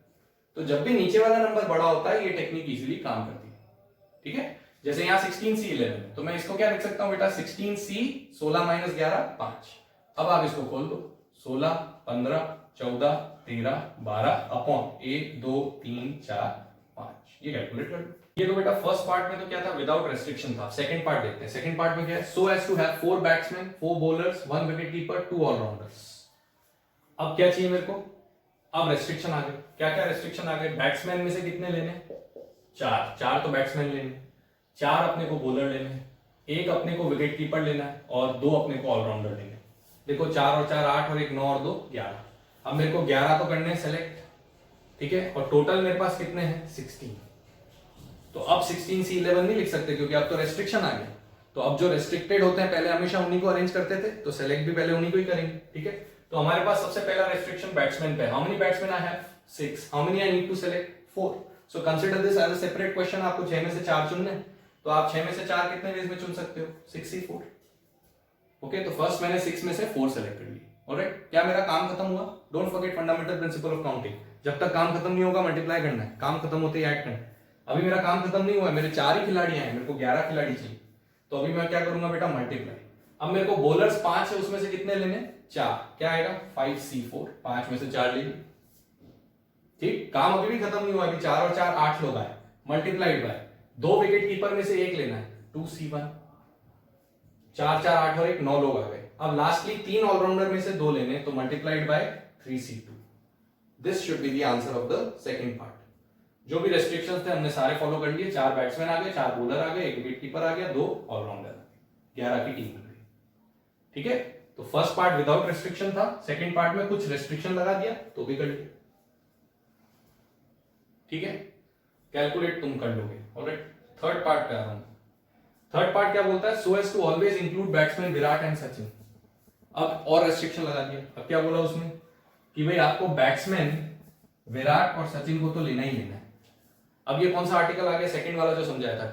तो जब भी नीचे वाला नंबर बड़ा होता है ये टेक्निक इजीली काम करती है, ठीक है? जैसे यहाँ 16C 11, तो मैं इसको क्या लिख सकता हूँ बेटा? 16C 16 minus 11 5। अब आप इसको खोल दो, 16 15 14 13 12 अपॉन 1 2 3 4 5, ये कैलकुलेट कर लो। ये तो बेटा फर्स्ट पार्ट में तो क्या था? विदाउट रेस्ट्रिक्शन था। सेकंड पार्ट देखते हैं। सेकंड पार्ट में क्या है? So as to have 4 batsman 4 bowlers 1 wicket keeper 2 allrounders. अब क्या चाहिए मेरे को? अब रेस्ट्रिक्शन आ गए। क्या क्या रेस्ट्रिक्शन आ गए? बैट्समैन में से कितने लेने? 4 तो बैट्समैन लेने, 4 अपने को बॉलर लेने, 1 अपने को विकेट कीपर लेना है और 2 अपने को ऑलराउंडर लेने। देखो 4 और 4 8 और 1 9 और 2 11। अब मेरे को 11 तो करने हैं सेलेक्ट, ठीक है? और टोटल मेरे पास कितने हैं? 16। तो अब 16C 11 नहीं लिख सकते क्योंकि अब तो रेस्ट्रिक्शन आ गया। तो अब जो रेस्ट्रिक्टेड होते हैं पहले हमेशा उन्हीं को अरेंज करते थे, तो सेलेक्ट भी पहले उन्हीं को ही करेंगे, ठीक है? तो हमारे पास सबसे पहला रेस्ट्रिक्शन बैट्समैन पे। How many batsman I have? 6। How many I need to select? 4। So consider this as a separate question. आपको 6 में से 4 चुनने हैं, तो आप 6 में से 4 कितने वेज में चुन सकते हो? 64। ओके, तो फर्स्ट मैंने 6 में से 4 सेलेक्ट कर लिए। ऑलराइट, क्या मेरा काम खत्म हुआ? Don't forget fundamental principle of counting. जब तक काम खत्म नहीं होगा मल्टीप्लाई करना है, काम खत्म होते ही ऐड करना है। अभी मेरा काम खत्म नहीं हुआ है, मेरे 4 ही खिलाड़ी हैं, मेरे को 11 खिलाड़ी चाहिए, तो अभी मैं क्या करूंगा बेटा? मल्टीप्लाई। अब मेरे को बॉलर्स 5 है, उसमें से कितने लेने? 4। क्या आएगा? 5C4, 5 में से 4 ले लिए, ठीक? काम अभी भी खत्म नहीं हुआ, अभी 4 और 4 8 लोग आए, मल्टीप्लाइड बाय 2 विकेट कीपर में से 1 लेना है, 2C1। 4 4 8 और 1 9 लोग आ गए। अब लास्टली 3 ऑलराउंडर में से 2 लेने, तो multiplied by 3C2। This should be the answer of the second part. जो भी रेस्ट्रिक्शंस थे हमने सारे फॉलो कर लिए। 4 बैट्समैन आ गए, 4 बॉलर आ गए, 1 विकेट कीपर आ गया, 2 ऑलराउंडर आ गए, 11 की टीम बन गई, ठीक है? तो फर्स्ट पार्ट विदाउट रेस्ट्रिक्शन था, सेकंड पार्ट में कुछ रेस्ट्रिक्शन लगा दिया तो भी कर लिया, ठीक है? कैलकुलेट तुम कर लोगे। ऑलराइट, थर्ड पार्ट पे आ रहा हूं। थर्ड पार्ट क्या बोलता है? So as to always include batsman Virat and Sachin. अब और रेस्ट्रिक्शन लगा दिया। अब क्या बोला उसने कि भाई आपको बैट्समैन विराट और सचिन को तो लेना ही लेना है। अब ये कौन सा आर्टिकल आ गया? सेकंड वाला जो समझाया था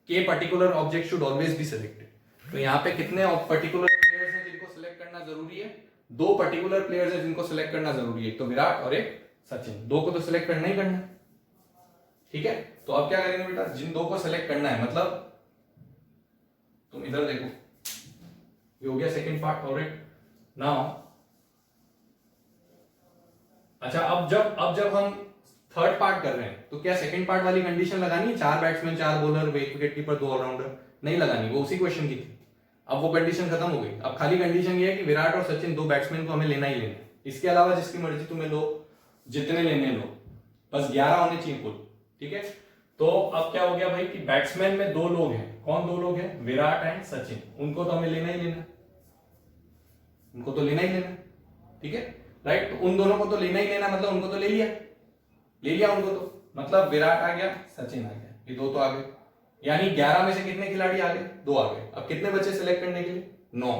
कि particular object should always be selected. तो यहाँ पे कितने पर्टिकुलर प्लेयर्स हैं जिनको सिलेक्ट करना जरूरी है? दो पर्टिकुलर प्लेयर्स है जिनको सिलेक्ट करना जरूरी है, एक तो विराट और एक सचिन, दो को तो सिलेक्ट करना ही करना है, ठीक है। तो अब क्या करेंगे बेटा, जिन दो को सिलेक्ट करना है, मतलब तुम इधर देखो, ये हो गया सेकंड पार्ट। ऑलराइट नाउ, अच्छा अब जब हम थर्ड पार्ट कर रहे हैं तो क्या सेकंड पार्ट वाली कंडीशन लगानी है, 4 बैट्समैन 4 बॉलर, एक विकेट कीपर 2 ऑलराउंडर? नहीं लगानी, वो उसी क्वेश्चन की थी। अब वो कंडीशन खत्म हो गई, अब खाली कंडीशन ये है कि विराट और सचिन 2 बैट्समैन को हमें लेना ही लेना है, इसके अलावा जिसकी मर्जी तुम्हें लो, जितने लेने लो, बस 11 होने चाहिए कुल, ठीक है। तो अब क्या हो गया भाई कि बैट्समैन में 2 लोग हैं, कौन 2 लोग हैं, विराट एंड सचिन, उनको तो हमें लेना ही लेना, उनको तो लेना ही लेना, ठीक है राइट। तो उन दोनों को तो लेना ही लेना, मतलब उनको तो ले लिया उनको तो, मतलब विराट आ गया, सचिन आ गया, ये 2 तो आ गए, यानी 11 में से कितने खिलाड़ी आ गए, 2 आ गए। अब कितने बचे सिलेक्ट करने के लिए, 9,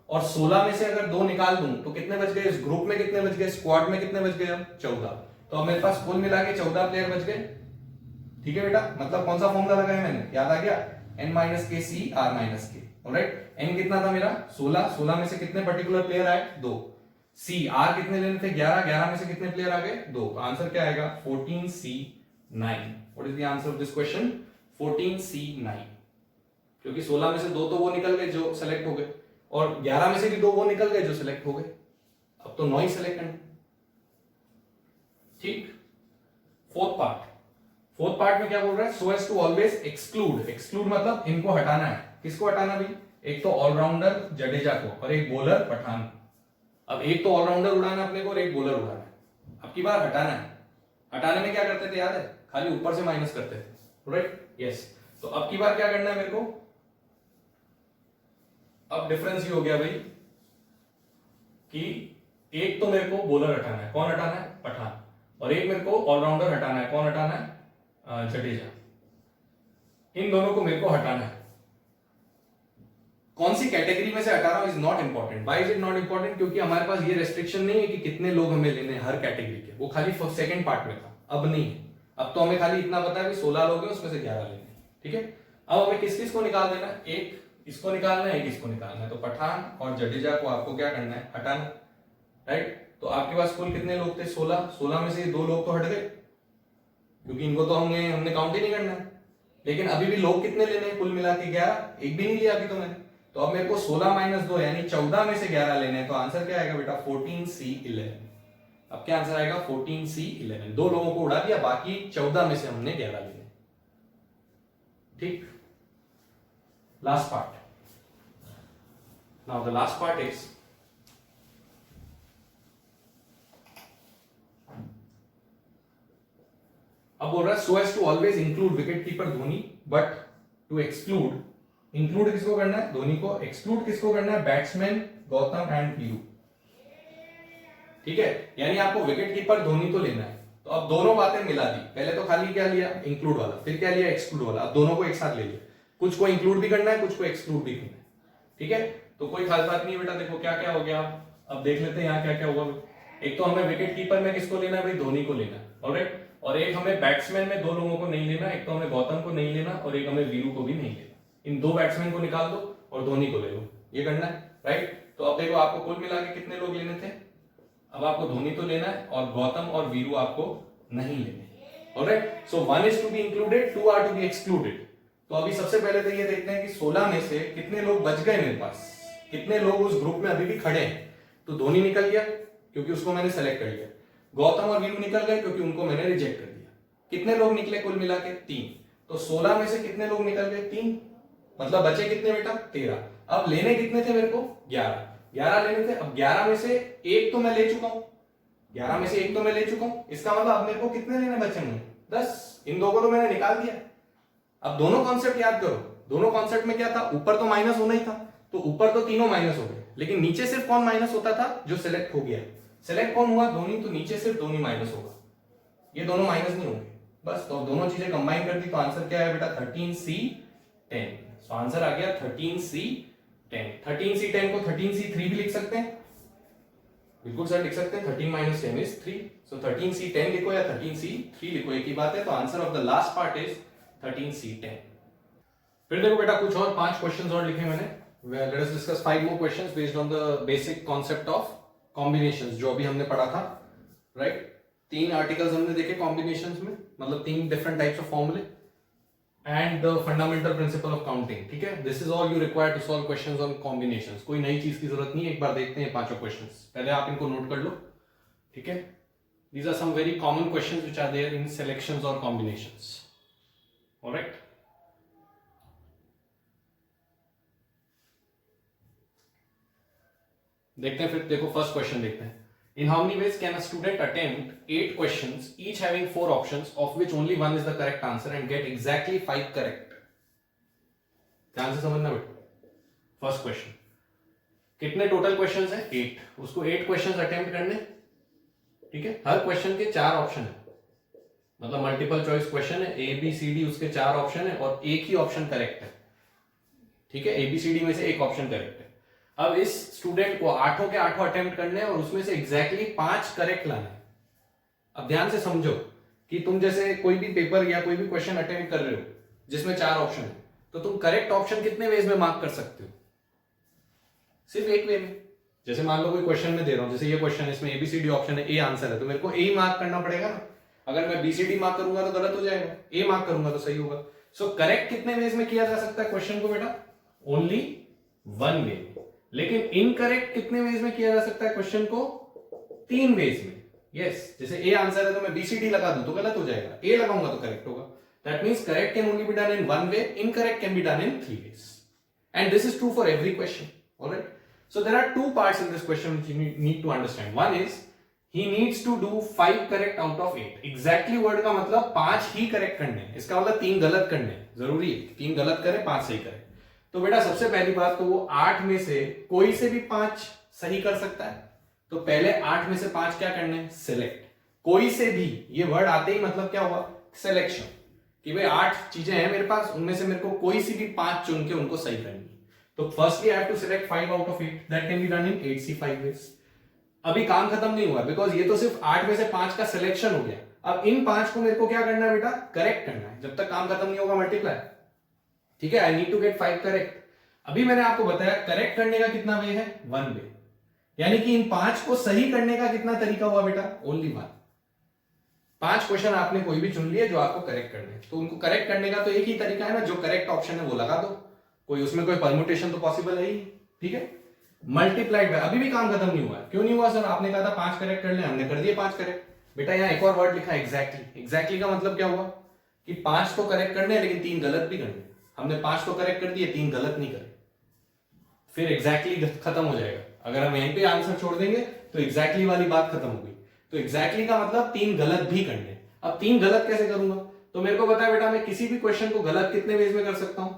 और 16 में से अगर 2 निकाल दूं तो कितने बच गए, इस ग्रुप में कितने बच गए, स्क्वाड में कितने बच गए, अब 14। तो अब मेरे पास कुल मिला के 14 प्लेयर बच गए, ठीक है बेटा। मतलब कौन सा फॉर्मूला लगाया मैंने, याद आ गया, n - k c r - k, alright. n कितना था मेरा, 16 में से कितने पर्टिकुलर प्लेयर आए, 2, c r कितने लेने थे, 11 में से कितने प्लेयर आ गए, 2, तो आंसर क्या आएगा, 14C9। What is the answer of this question, 14C9, क्योंकि 16 में से 2 तो वो निकल गए जो सेलेक्ट हो गए, और 11 में से भी 2 वो निकल गए जो सिलेक्ट हो गए, अब तो 9 ही सिलेक्ट करने, ठीक। फोर्थ पार्ट में क्या बोल रहा है, so as to always exclude मतलब इनको हटाना है, किसको हटाना भाई, एक तो ऑलराउंडर जडेजा को और एक बॉलर पठान। अब एक तो ऑलराउंडर उड़ाना अपने को और एक बॉलर उड़ाना है, अब की बार हटाना है। हटाने में क्या करते थे याद है, खाली ऊपर से माइनस करते थे, राइट, यस। तो अब की बार क्या करना है मेरे को, अब डिफरेंस ये हो गया भाई कि एक तो मेरे को बॉलर हटाना है, कौन हटाना है, पठान, और एक मेरे को ऑलराउंडर हटाना है, कौन हटाना है, जडेजा। इन दोनों को मेरे को हटाना है, कौन सी कैटेगरी में से हटा रहा हूं is not important. Why is it not important, क्योंकि हमारे पास ये रेस्ट्रिक्शन नहीं है कि कितने लोग हमें लेने हैं हर कैटेगरी के, वो खाली सेकंड पार्ट में था, अब नहीं है। अब तो हमें खाली इतना पता है कि 16 लोग हैं, उसमें से 11 लेने हैं, ठीक है। अब हमें किस किस को निकाल देना, एक इसको निकालना है, एक इसको निकालना है, तो पठान और जडेजा को आपको क्या करना है, हटाना, राइट। तो आपके पास कुल कितने लोग थे, 16 में से 2 लोग तो हट गए, क्योंकि इनको तो हमने काउंट ही नहीं करना है। लेकिन अभी भी लोग कितने लेने हैं, कुल मिला के 11, एक भी नहीं लिया अभी तो मैंने। तो अब मेरे को 16 - 2 यानी 14 में से 11 लेने हैं, तो आंसर क्या आएगा बेटा, 14C11। अब क्या आंसर आएगा, 14C11। 2 लोगों को उड़ा दिया, बाकी 14 में से हमने 11 लेने, ठीक। Last part, now the last part is, अब बोल रहा है so as to always include wicket keeper Dhoni, but to exclude, include किसको करना है, धोनी को, एक्सक्लूड किसको करना है, बैट्समैन गौतम एंड वीरू, ठीक है। यानी आपको विकेट कीपर धोनी तो लेना है। तो अब दोनों बातें मिला दी, पहले तो खाली क्या लिया, इंक्लूड वाला, फिर क्या लिया, एक्सक्लूड वाला, अब दोनों को एक साथ ले लिया, कुछ को इंक्लूड भी करना है, कुछ को एक्सक्लूड भी करना है, ठीक है। तो कोई खास बात नहीं बेटा, देखो क्या क्या हो गया, अब देख लेते हैं यहाँ क्या क्या हुआ। एक तो हमें विकेट कीपर में किसको लेना है भाई, धोनी को लेना, ऑलराइट। और एक हमें बैट्समैन में 2 लोगों को नहीं लेना, एक तो हमें गौतम को नहीं लेना और एक हमें वीरू को भी नहीं लेना। इन 2 बैट्समैन को निकाल दो और धोनी को ले लो, ये करना है, राइट। तो अब देखो आपको कुल मिला के कितने लोग लेने थे, अब आपको धोनी तो लेना है और गौतम और वीरू आपको नहीं लेने, alright. So 1 is to be included, 2 are to be excluded। तो अभी सबसे पहले तो ये देखते हैं कि 16 में से कितने लोग बच गए मेरे पास, कितने लोग उस ग्रुप में अभी भी खड़े हैं। तो धोनी निकल गया क्योंकि उसको मैंने सेलेक्ट कर लिया, गौतम और वीरू निकल गए क्योंकि उनको मैंने रिजेक्ट कर दिया। कितने लोग निकले कुल मिला के, 3। तो 16 में से कितने लोग निकल गए, 3, मतलब बचे कितने बेटा, 13। अब लेने कितने थे मेरे को, 11 लेने थे। अब 11 में से एक तो मैं ले चुका हूं, 11 में से एक तो मैं ले चुका हूं, इसका मतलब अब मेरे को कितने लेने बचे होंगे, 10। इन 2 को तो मैंने निकाल दिया। अब दोनों कॉन्सेप्ट याद करो, दोनों कॉन्सेप्ट में क्या था, ऊपर तो माइनस होना ही था, तो ऊपर तो तीनों माइनस हो गए, लेकिन नीचे सिर्फ कौन माइनस होता था, जो सिलेक्ट हो गया। सिलेक्ट कौन हुआ, धोनी, तो नीचे सिर्फ धोनी माइनस होगा, ये दोनों माइनस नहीं होंगे। बस तो दोनों चीजें कंबाइन कर दी, तो आंसर क्या है बेटा, 13C10। तो आंसर आ गया 13C10। 13C10 को 13C3 भी लिख सकते हैं, बिल्कुल सर लिख सकते हैं, 13 - 10 is 3। सो 13C10 लिखो या 13C3 लिखो, एक ही बात है। तो answer of the last part is 13C10। फिर देखो बेटा कुछ और 5 क्वेश्चंस और लिखे मैंने। Let us discuss 5 more questions based on the basic concept of combinations जो अभी हमने पढ़ा था, राइट? 3 आर्टिकल्स हमने देखे कॉम्बिनेशंस में, मतलब 3 डिफरेंट टाइप्स ऑफ फॉर्मूले and the fundamental principle of counting, ठीक है? This is all you require to solve questions on combinations. कोई नई चीज की जरूरत नहीं है, एक बार देखते हैं 5 क्वेश्चंस, पहले आप इनको नोट कर लो, ठीक है? These are some very common questions which are there in selections or combinations. All right. देखते हैं फिर, देखो फर्स्ट क्वेश्चन देखते हैं. In how many ways can a student attempt 8 questions, each having 4 options, of which only one is the correct answer, and get exactly 5 correct? ध्यान से समझना बेटा. फर्स्ट क्वेश्चन, कितने टोटल क्वेश्चंस हैं? 8. उसको 8 क्वेश्चंस अटेम्प्ट करने, ठीक है? हर क्वेश्चन के 4 ऑप्शन है, मतलब मल्टीपल चॉइस क्वेश्चन है, ए बी सी डी, उसके 4 ऑप्शन है और एक ही ऑप्शन करेक्ट है, ठीक है? ए बी सी डी में से एक ऑप्शन करेक्ट है. अब इस स्टूडेंट को 8 के 8 अटेम्प्ट करने हैं और उसमें से एग्जैक्टली 5 करेक्ट लाने हैं. अब ध्यान से समझो कि तुम जैसे कोई भी पेपर या कोई भी क्वेश्चन अटेम्प्ट कर रहे हो जिसमें 4 ऑप्शन है, तो तुम करेक्ट ऑप्शन कितने वेज में मार्क कर सकते हो? सिर्फ एक वे में. जैसे मान लो कोई क्वेश्चन में दे रहा हूं, जैसे ये क्वेश्चन है, इसमें एबीसीडी ऑप्शन है, ए आंसर है, तो मेरे को ए मार्क करना पड़ेगा ना. अगर मैं बीसीडी मार्क करूंगा तो गलत हो जाएगा, ए मार्क करूंगा तो सही होगा. सो करेक्ट कितने वेज में किया जा सकता है क्वेश्चन को बेटा? ओनली 1 वे. लेकिन इनकरेक्ट कितने वेज में किया जा सकता है क्वेश्चन को? 3 वेज में. यस, जैसे ए आंसर है तो मैं बीसीडी लगा दूं तो गलत हो जाएगा, ए लगाऊंगा तो करेक्ट होगा. That means correct can only be done in 1 way, incorrect can be done in 3 ways. And this is true for every question. Alright. So there are 2 parts in this question which you need to understand. One is he needs to do 5 correct out of 8. Exactly word का मतलब 5 ही करेक्ट करने हैं. इसका मतलब 3 गलत करने हैं. जरूरी है 3 गलत करे 5 सही करे. तो बेटा सबसे पहली बात तो वो 8 में से कोई से भी 5 सही कर सकता है. तो पहले 8 में से 5 क्या करने हैं? सिलेक्ट. कोई से भी, ये वर्ड आते ही मतलब क्या हुआ? सिलेक्शन. कि भाई 8 चीजें हैं मेरे पास, उनमें से मेरे को कोई सी भी 5 चुन के उनको सही करनी. तो firstly I have to select 5 out of 8. दैट कैन बी डन इन 8C5 वेज. अभी काम खत्म नहीं हुआ, बिकॉज ये तो सिर्फ 8 में से 5 का सिलेक्शन हो गया. अब इन 5 को मेरे को क्या करना है बेटा? करेक्ट करना है. जब तक काम खत्म नहीं होगा मल्टीप्लाई, ठीक है? I need to get 5 correct. अभी मैंने आपको बताया करेक्ट करने का कितना वे है? 1 वे. यानी कि इन 5 को सही करने का कितना तरीका हुआ बेटा? ओनली 1. 5 क्वेश्चन आपने कोई भी चुन लिए जो आपको करेक्ट करने हैं, तो उनको करेक्ट करने का तो एक ही तरीका है ना, जो करेक्ट ऑप्शन है वो लगा दो. कोई उसमें कोई परम्यूटेशन तो पॉसिबल है ही, ठीक है? Multiplied by. अभी भी काम खत्म नहीं हुआ है. क्यों नहीं हुआ सर? आपने कहा था 5 करेक्ट कर ले, हमने कर दिए 5 करेक्ट. बेटा यहाँ एक और वर्ड लिखा है एग्जैक्टली. एग्जैक्टली का मतलब क्या हुआ? कि 5 तो करेक्ट करने हैं लेकिन 3 गलत भी करने. हमने 5 तो करेक्ट कर दिए, 3 गलत नहीं करे, फिर एग्जैक्टली खत्म हो जाएगा. अगर हम यहीं पे आंसर छोड़ देंगे तो एग्जैक्टली वाली बात खत्म हो गई. तो एग्जैक्टली का मतलब 3 गलत भी करने. अब 3 गलत कैसे करूंगा? तो मेरे को पता है बेटा, मैं किसी भी क्वेश्चन को गलत कितने वेज में कर सकता हूं?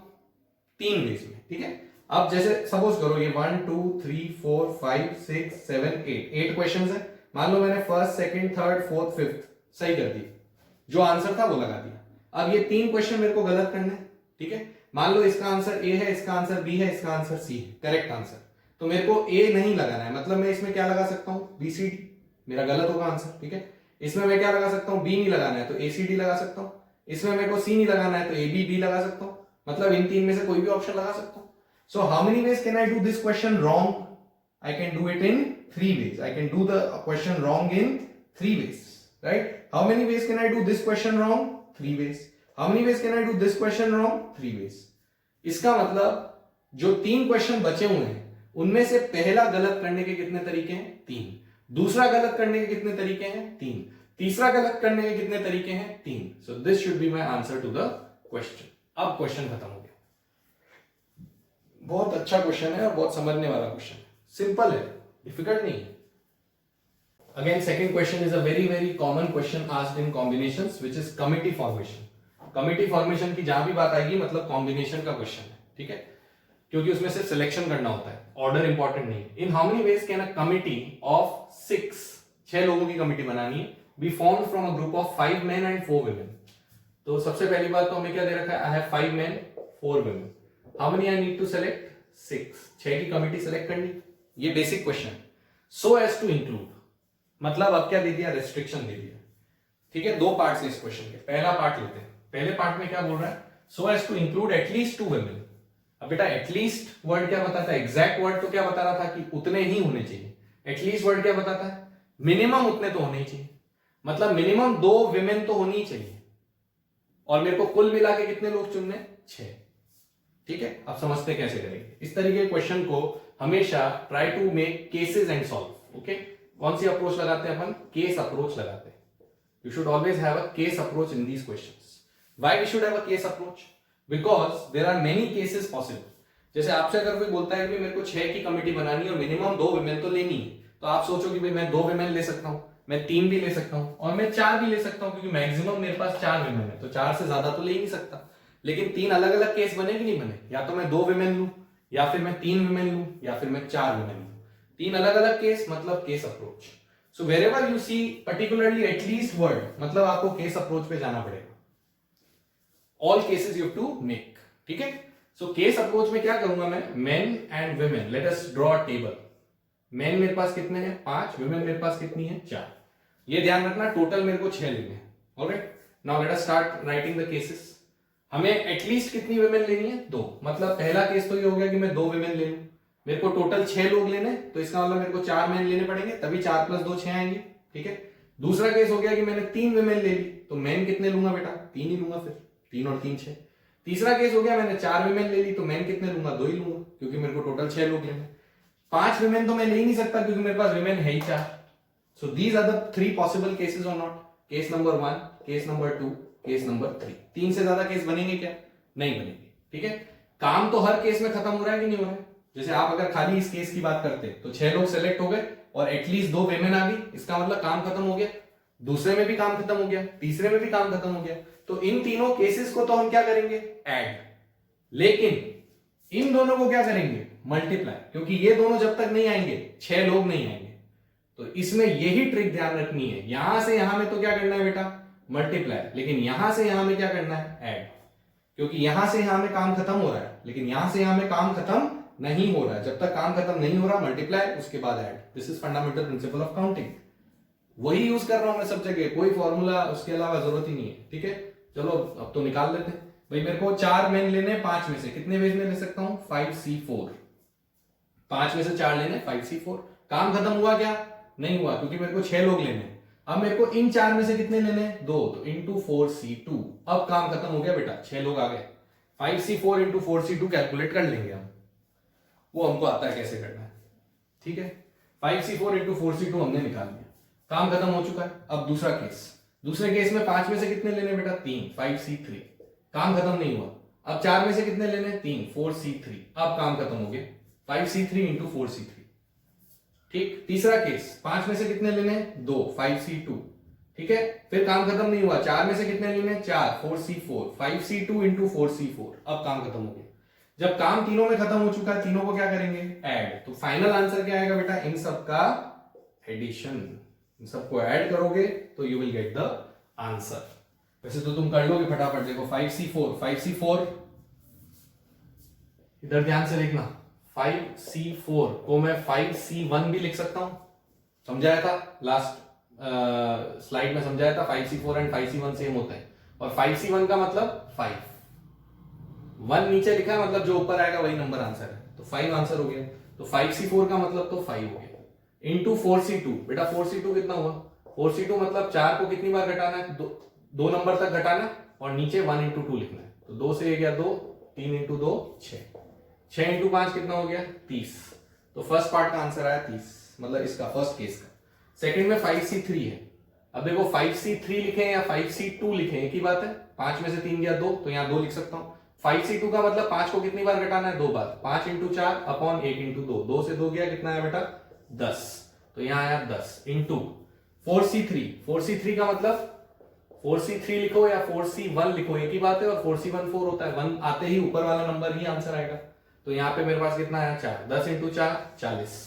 3 वेज में, ठीक है? अब जैसे सपोज करो ये 1 2 3 4 5 6 7 8 क्वेश्चंस है. मान लो मैंने first, second, third, fourth, fifth सही कर दिया, जो आंसर था वो लगा दिया. अब ये 3 क्वेश्चन मेरे को गलत करने, ठीक है? मान लो इसका आंसर ए है, इसका आंसर बी है, इसका आंसर सी है, करेक्ट आंसर. तो मेरे को ए नहीं लगाना है, मतलब मैं इसमें क्या लगा सकता हूं? B C D. मेरा गलत होगा आंसर, ठीक है? इसमें मैं क्या लगा सकता हूं? बी नहीं लगाना है तो ए सी डी लगा सकता हूं. इसमें मेरे को सी नहीं लगाना है तो ए बी बी लगा सकता हूं. मतलब इन 3 में से कोई भी ऑप्शन लगा सकता हूं. So how many ways can I do this question wrong? I can do it in 3 ways. I can do the question wrong in 3 ways, right? How many ways can I do this question wrong? 3 ways. How many ways can I do this question wrong? 3 ways. इसका मतलब जो 3 क्वेश्चन बचे हुए हैं उनमें से पहला गलत करने के कितने तरीके हैं? 3. दूसरा गलत करने के कितने तरीके हैं? 3. तीसरा गलत करने के कितने तरीके हैं? 3. So this should be my answer to the question. अब क्वेश्चन खत्म हो गया. बहुत अच्छा क्वेश्चन है और बहुत समझने वाला क्वेश्चन है. सिंपल है, डिफिकल्ट नहीं है. Again second question is a very very common question asked in combinations, which is committee formation. Committee formation की जहां भी बात आएगी मतलब कॉम्बिनेशन का क्वेश्चन है, ठीक है? क्योंकि उसमें से सिलेक्शन करना होता है, ऑर्डर इंपॉर्टेंट नहीं. In how many ways can a committee of 6 लोगों की कमिटी बनानी है, be formed from a group of 5 men and 4 women. तो सबसे पहली बात तो हमें क्या दे रखा है? I have 5 men 4 women. How many I need to select? 6 की कमिटी सेलेक्ट करनी. ये बेसिक क्वेश्चन है. सो एज टू इंक्लूड मतलब अब क्या दे दिया? रेस्ट्रिक्शन दे दिया, ठीक है? 2 पार्ट्स है इस क्वेश्चन के. पहला पार्ट लेते हैं. पहले पार्ट में क्या बोल रहा है? So as to include at least 2 women. अब बेटा एटलीस्ट वर्ड क्या बताता है? एग्जैक्ट वर्ड तो क्या बता रहा था कि उतने ही होने चाहिए. एटलीस्ट वर्ड क्या बताता है? मिनिमम उतने तो होने ही चाहिए, मतलब मिनिमम 2 विमेन तो होनी ही चाहिए, और मेरे को कुल मिला के कितने लोग चुनने? 6। ठीक है, अब समझते कैसे करेंगे इस तरीके के क्वेश्चन को। हमेशा try to make cases and solve. Okay, कौन सी अप्रोच लगाते हैं अपन? केस अप्रोच लगाते हैं। You should always have a case approach in these questions. Why we should have a case approach? Because there are many cases possible. जैसे आपसे अगर कोई बोलता है कि मेरे को 6 की कमिटी बनानी है और मिनिमम 2 विमेन तो लेनी है, तो आप सोचो कि भाई मैं 2 विमेन ले सकता हूं, मैं 3 भी ले सकता हूं, और मैं 4 भी ले सकता हूं, क्योंकि मैक्सिमम मेरे पास 4 विमेन है, तो 4 से ज्यादा तो ले ही नहीं सकता। लेकिन 3 अलग अलग केस बने कि नहीं बने? या तो मैं 2 विमेन लूं, या फिर मैं 3 विमेन लूं, या फिर मैं 4 विमेन लूं। 3 अलग अलग केस मतलब case approach. So wherever you see particularly at least word, मतलब आपको केस अप्रोच पे जाना पड़ेगा। All cases you have to make. ठीक है, सो केस अप्रोच में क्या करूंगा मैं? Men and women, let us draw a table. Men मेरे पास कितने हैं? 5। वुमेन मेरे पास कितनी है? 4। ये ध्यान रखना, टोटल मेरे को 6 लेने हैं। Alright, now let us start writing the cases. हमें एटलीस्ट कितनी वुमेन लेनी है? 2। मतलब पहला केस तो ये हो गया कि मैं 2 वुमेन ले लूं। मेरे को टोटल 6 लोग लेने, तो इसका मतलब मेरे को 4 मैन लेने पड़ेंगे, तभी 4 + 2 6 आएंगे। ठीक है, दूसरा केस हो गया कि मैंने 3 वुमेन ले ली, तो मैन कितने लूंगा बेटा? 3 ही लूंगा, फिर 3 और 3 6। तीसरा केस हो गया मैंने 4 वुमेन ले ली, तो मैन कितने लूंगा? 2 ही लूंगा, क्योंकि मेरे को टोटल 6 लोग लेने। 5 वुमेन तो मैं ले ही नहीं सकता, क्योंकि मेरे पास वुमेन है ही 4। So these are the 3 possible cases और not? Case number 1, case number 2, case number 3। 3 से ज्यादा केस बनेंगे क्या? नहीं बनेंगे। ठीक है, काम तो हर केस में खत्म हो रहा है कि नहीं हो रहा है? जैसे आप अगर खाली इस केस की बात करते तो 6 लोग सेलेक्ट हो गए और एटलीस्ट 2 वुमेन आ गई, इसका मतलब काम खत्म हो गया। दूसरे में भी काम खत्म हो गया, तीसरे में भी काम खत्म हो गया। तो इन तीनों केसेस को तो हम क्या करेंगे? ऐड। लेकिन इन दोनों को क्या करेंगे? मल्टीप्लाई, क्योंकि ये दोनों जब तक नहीं आएंगे 6 लोग नहीं आएंगे। तो इसमें यही ट्रिक ध्यान रखनी है, यहां से यहां में तो क्या करना है बेटा? मल्टीप्लाई, लेकिन यहां से यहां में क्या करना है? ऐड। क्योंकि यहां से यहां में काम खत्म हो रहा है, लेकिन यहां से यहां में काम खत्म नहीं हो रहा है। जब तक काम खत्म नहीं हो रहा, मल्टीप्लाई, उसके बाद add. This is fundamental principle of counting. वही यूज कर रहा हूं मैं सब जगह, कोई फॉर्मूला उसके अलावा जरूरत ही नहीं है। ठीक है, चलो अब तो निकाल लेते हैं। भाई मेरे को 4 मैन लेने 5 में से, कितने वेज में ले सकता हूं? 5C4। 5 में से 4 लेने, 5C4। काम खत्म हुआ क्या? नहीं हुआ, क्योंकि मेरे को 6 लोग लेने। अब मेरे को इन 4 में से कितने लेने? 2, तो इंटू 4C2। अब काम खत्म हो गया बेटा, 6 लोग आ गए। 5C4 इंटू 4C2 कैलकुलेट कर लेंगे हम, वो हमको आता है कैसे करना है। ठीक है, 5C4 इंटू 4C2 हमने निकाल लिया, काम खत्म हो चुका है। अब दूसरा केस, दूसरे केस में 5 में से कितने लेने बेटा? 3, 5C3। काम खत्म नहीं हुआ। अब 4 में से कितने लेने? 3, 4C3। अब काम खत्म हो गया, 5C3 इंटू 4C3। ठीक, तीसरा केस, 5 में से कितने लेने? 2, 5C2। ठीक है, फिर काम खत्म नहीं हुआ, 4 में से कितने लेने? 4, 4C4। 5C2 into 4C4। अब काम खत्म हो गया। जब काम तीनों में खत्म हो चुका है, तीनों को क्या करेंगे? ऐड। तो फाइनल आंसर क्या आएगा बेटा? इन सब का एडिशन। इन सबको ऐड करोगे तो you will get the answer. वैसे तो तुम कर लोगे फटाफट। देखो 5C4, 5C4 इधर ध्यान से देखना। 5C4 को मैं 5C1 भी लिख सकता हूं, समझाया था लास्ट स्लाइड में, समझाया था 5C4 एंड 5C1 सेम होता है। और 5C1 का मतलब 5, 1 नीचे लिखा है, मतलब जो ऊपर आएगा वही नंबर आंसर है, तो 5 आंसर हो गया। तो 5C4 का मतलब तो 5 हो गया। इंटू 4C2, बेटा 4C2 कितना हुआ? 4C2 मतलब 4 को कितनी बार घटाना है? 2 नंबर तक घटाना, और नीचे 1 इंटू 2 लिखना है। तो 2 से गया 2, 3 इंटू 2 6, 6 इंटू 5 कितना हो गया? 30। तो फर्स्ट पार्ट का आंसर आया 30, मतलब इसका फर्स्ट केस का। सेकंड में 5C3 है। अब देखो 5C3 लिखे या 5C2 लिखे, एक ही बात है। 5 में से 3 गया 2, तो यहां 2 लिख सकता हूं। 5C2 का मतलब 5 को कितनी बार घटाना है? 2 बार। 5 इंटू 4 अपॉन 1 इंटू 2, 2 से 2 गया, कितना है बेटा? 10। तो यहां आया 10 इंटू 4C3। 4C3 का मतलब 4C3 लिखो या 4C1 लिखो, एक ही बात है, और 4C1 4 होता है। 1 आते ही ऊपर वाला नंबर ही आंसर आएगा। तो यहाँ पे मेरे पास कितना आया? 4। 10 इंटू 4 40।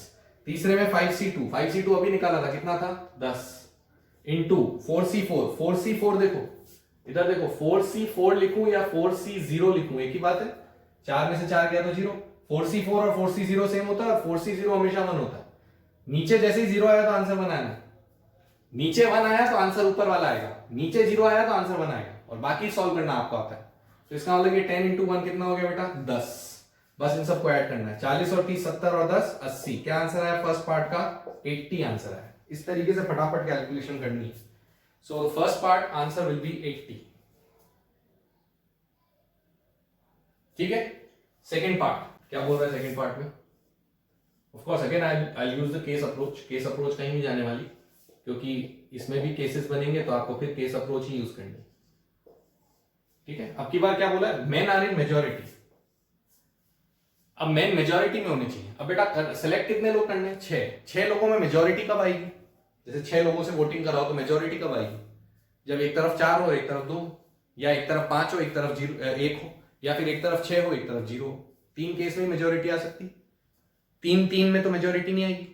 तीसरे में 5C2, 5C2 अभी निकाला था, कितना था? 10 इंटू 4C4। 4C4 देखो इधर, देखो 4C4 लिखूं या 4C0 लिखूं, एक ही बात है। 4 में से 4 गया तो 0। 4C4 और 4C0 सेम होता है, और 4C0 हमेशा 1 होता है। नीचे जैसे ही 0 आया तो आंसर 1 आना। नीचे 1 आया तो आंसर ऊपर वाला आएगा, नीचे 0 आया तो आंसर 1 आएगा, और बाकी सॉल्व करना आपको आता है। तो इसका मतलब ये 10 इंटू 1 कितना हो गया बेटा? 10। बस इन सबको ऐड करना है। 40 और 30 70 और 10 80। क्या आंसर आया फर्स्ट पार्ट का? 80 आंसर आया। इस तरीके से फटाफट कैलकुलेशन करनी है। So first part answer will B 80। ठीक है। सेकेंड पार्ट क्या बोल रहा है सेकेंड पार्ट में? Of course again I use the case approach. Case approach कहीं नहीं जाने वाली, क्योंकि इसमें भी केसेस बनेंगे तो आपको फिर केस अप्रोच ही यूज करनी। ठीक है। अब की बार क्या बोला है? Men are in majority. अब मेन मेजोरिटी में होनी चाहिए। अब बेटा सेलेक्ट कितने लोग करने हैं? 6 लोगों में मेजोरिटी कब आएगी? जैसे 6 लोगों से वोटिंग कराओ तो मेजोरिटी कब आएगी? जब एक तरफ 4 हो एक तरफ 2, या एक तरफ 5 हो एक तरफ 1 हो, या फिर एक तरफ 6 हो एक तरफ 0 हो। 3 केस में मेजोरिटी आ सकती। 3 में तो मेजोरिटी नहीं आएगी।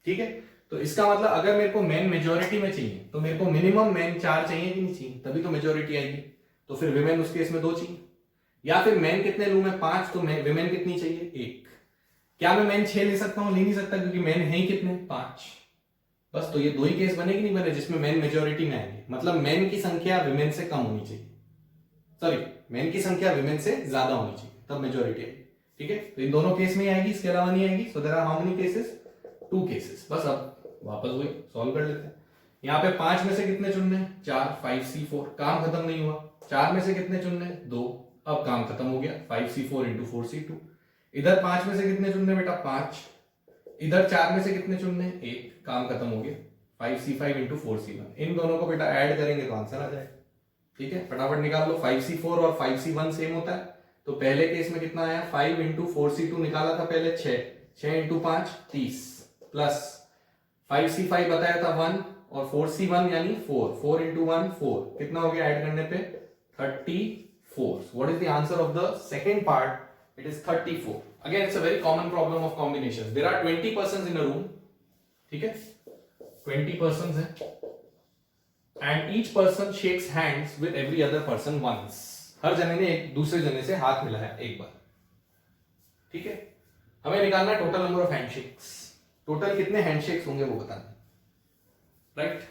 ठीक है। तो इसका मतलब अगर मेरे को मेन मेजोरिटी में चाहिए तो मेरे को मिनिमम मेन 4 चाहिए कि नहीं चाहिए? तभी तो मेजोरिटी आएगी। तो फिर विमेन उस केस में 2 चाहिए। या फिर मेन कितने लूं मैं? 5, तो विमेन कितनी चाहिए? 1। क्या मैं मेन 6 ले सकता हूं? ले नहीं सकता, क्योंकि मेन है ही कितने? 5। बस तो ये 2 ही केस बने कि नहीं बने जिसमें मेन मेजोरिटी में आएंगे। मतलब मेन की संख्या विमेन से कम होनी चाहिए, सॉरी मेन की संख्या विमेन से ज्यादा होनी चाहिए, तब मेजोरिटी आएगी। ठीक है। तो इन दोनों केस में ही आएगी, इसके अलावा नहीं आएगी। So there are how many cases? 2 cases. बस अब वापस वही सॉल्व कर लेते हैं। यहाँ पे 5 में से कितने चुनने? 4, 5C4। काम खत्म नहीं हुआ। 4 में से कितने चुनने? 2। अब काम खत्म हो गया। 5C4 into 4C2। इधर 5 में से कितने चुनने बेटा? 5। इधर 4 में से कितने चुनने? 1। काम खत्म हो गया। 5C5 into 4C1। इन दोनों को बेटा ऐड करेंगे तो आंसर आ जाएगा। ठीक है। फटाफट निकाल लो। 5C4 और 5C1 सेम होता है, तो पहले केस में कितना आया? 5 इंटू 4C2 निकाला था पहले 6 इंटू 5 30, प्लस 5C5 बताया था 1 और 4C1 यानी 4 इंटू 1 4। कितना हो गया ऐड करने पे? 34। What is the answer of the second part? It is 34। Again it's a very common problem of combination. There are 20 persons in a room. ठीक है। 20 पर्सन्स हैं and each person shakes hands with every other person once. हर जने ने एक दूसरे जने से हाथ मिलाया एक बार। ठीक है। हमें निकालना है total number of handshakes. Total कितने हैंडशेक्स होंगे वो बताना। राइट।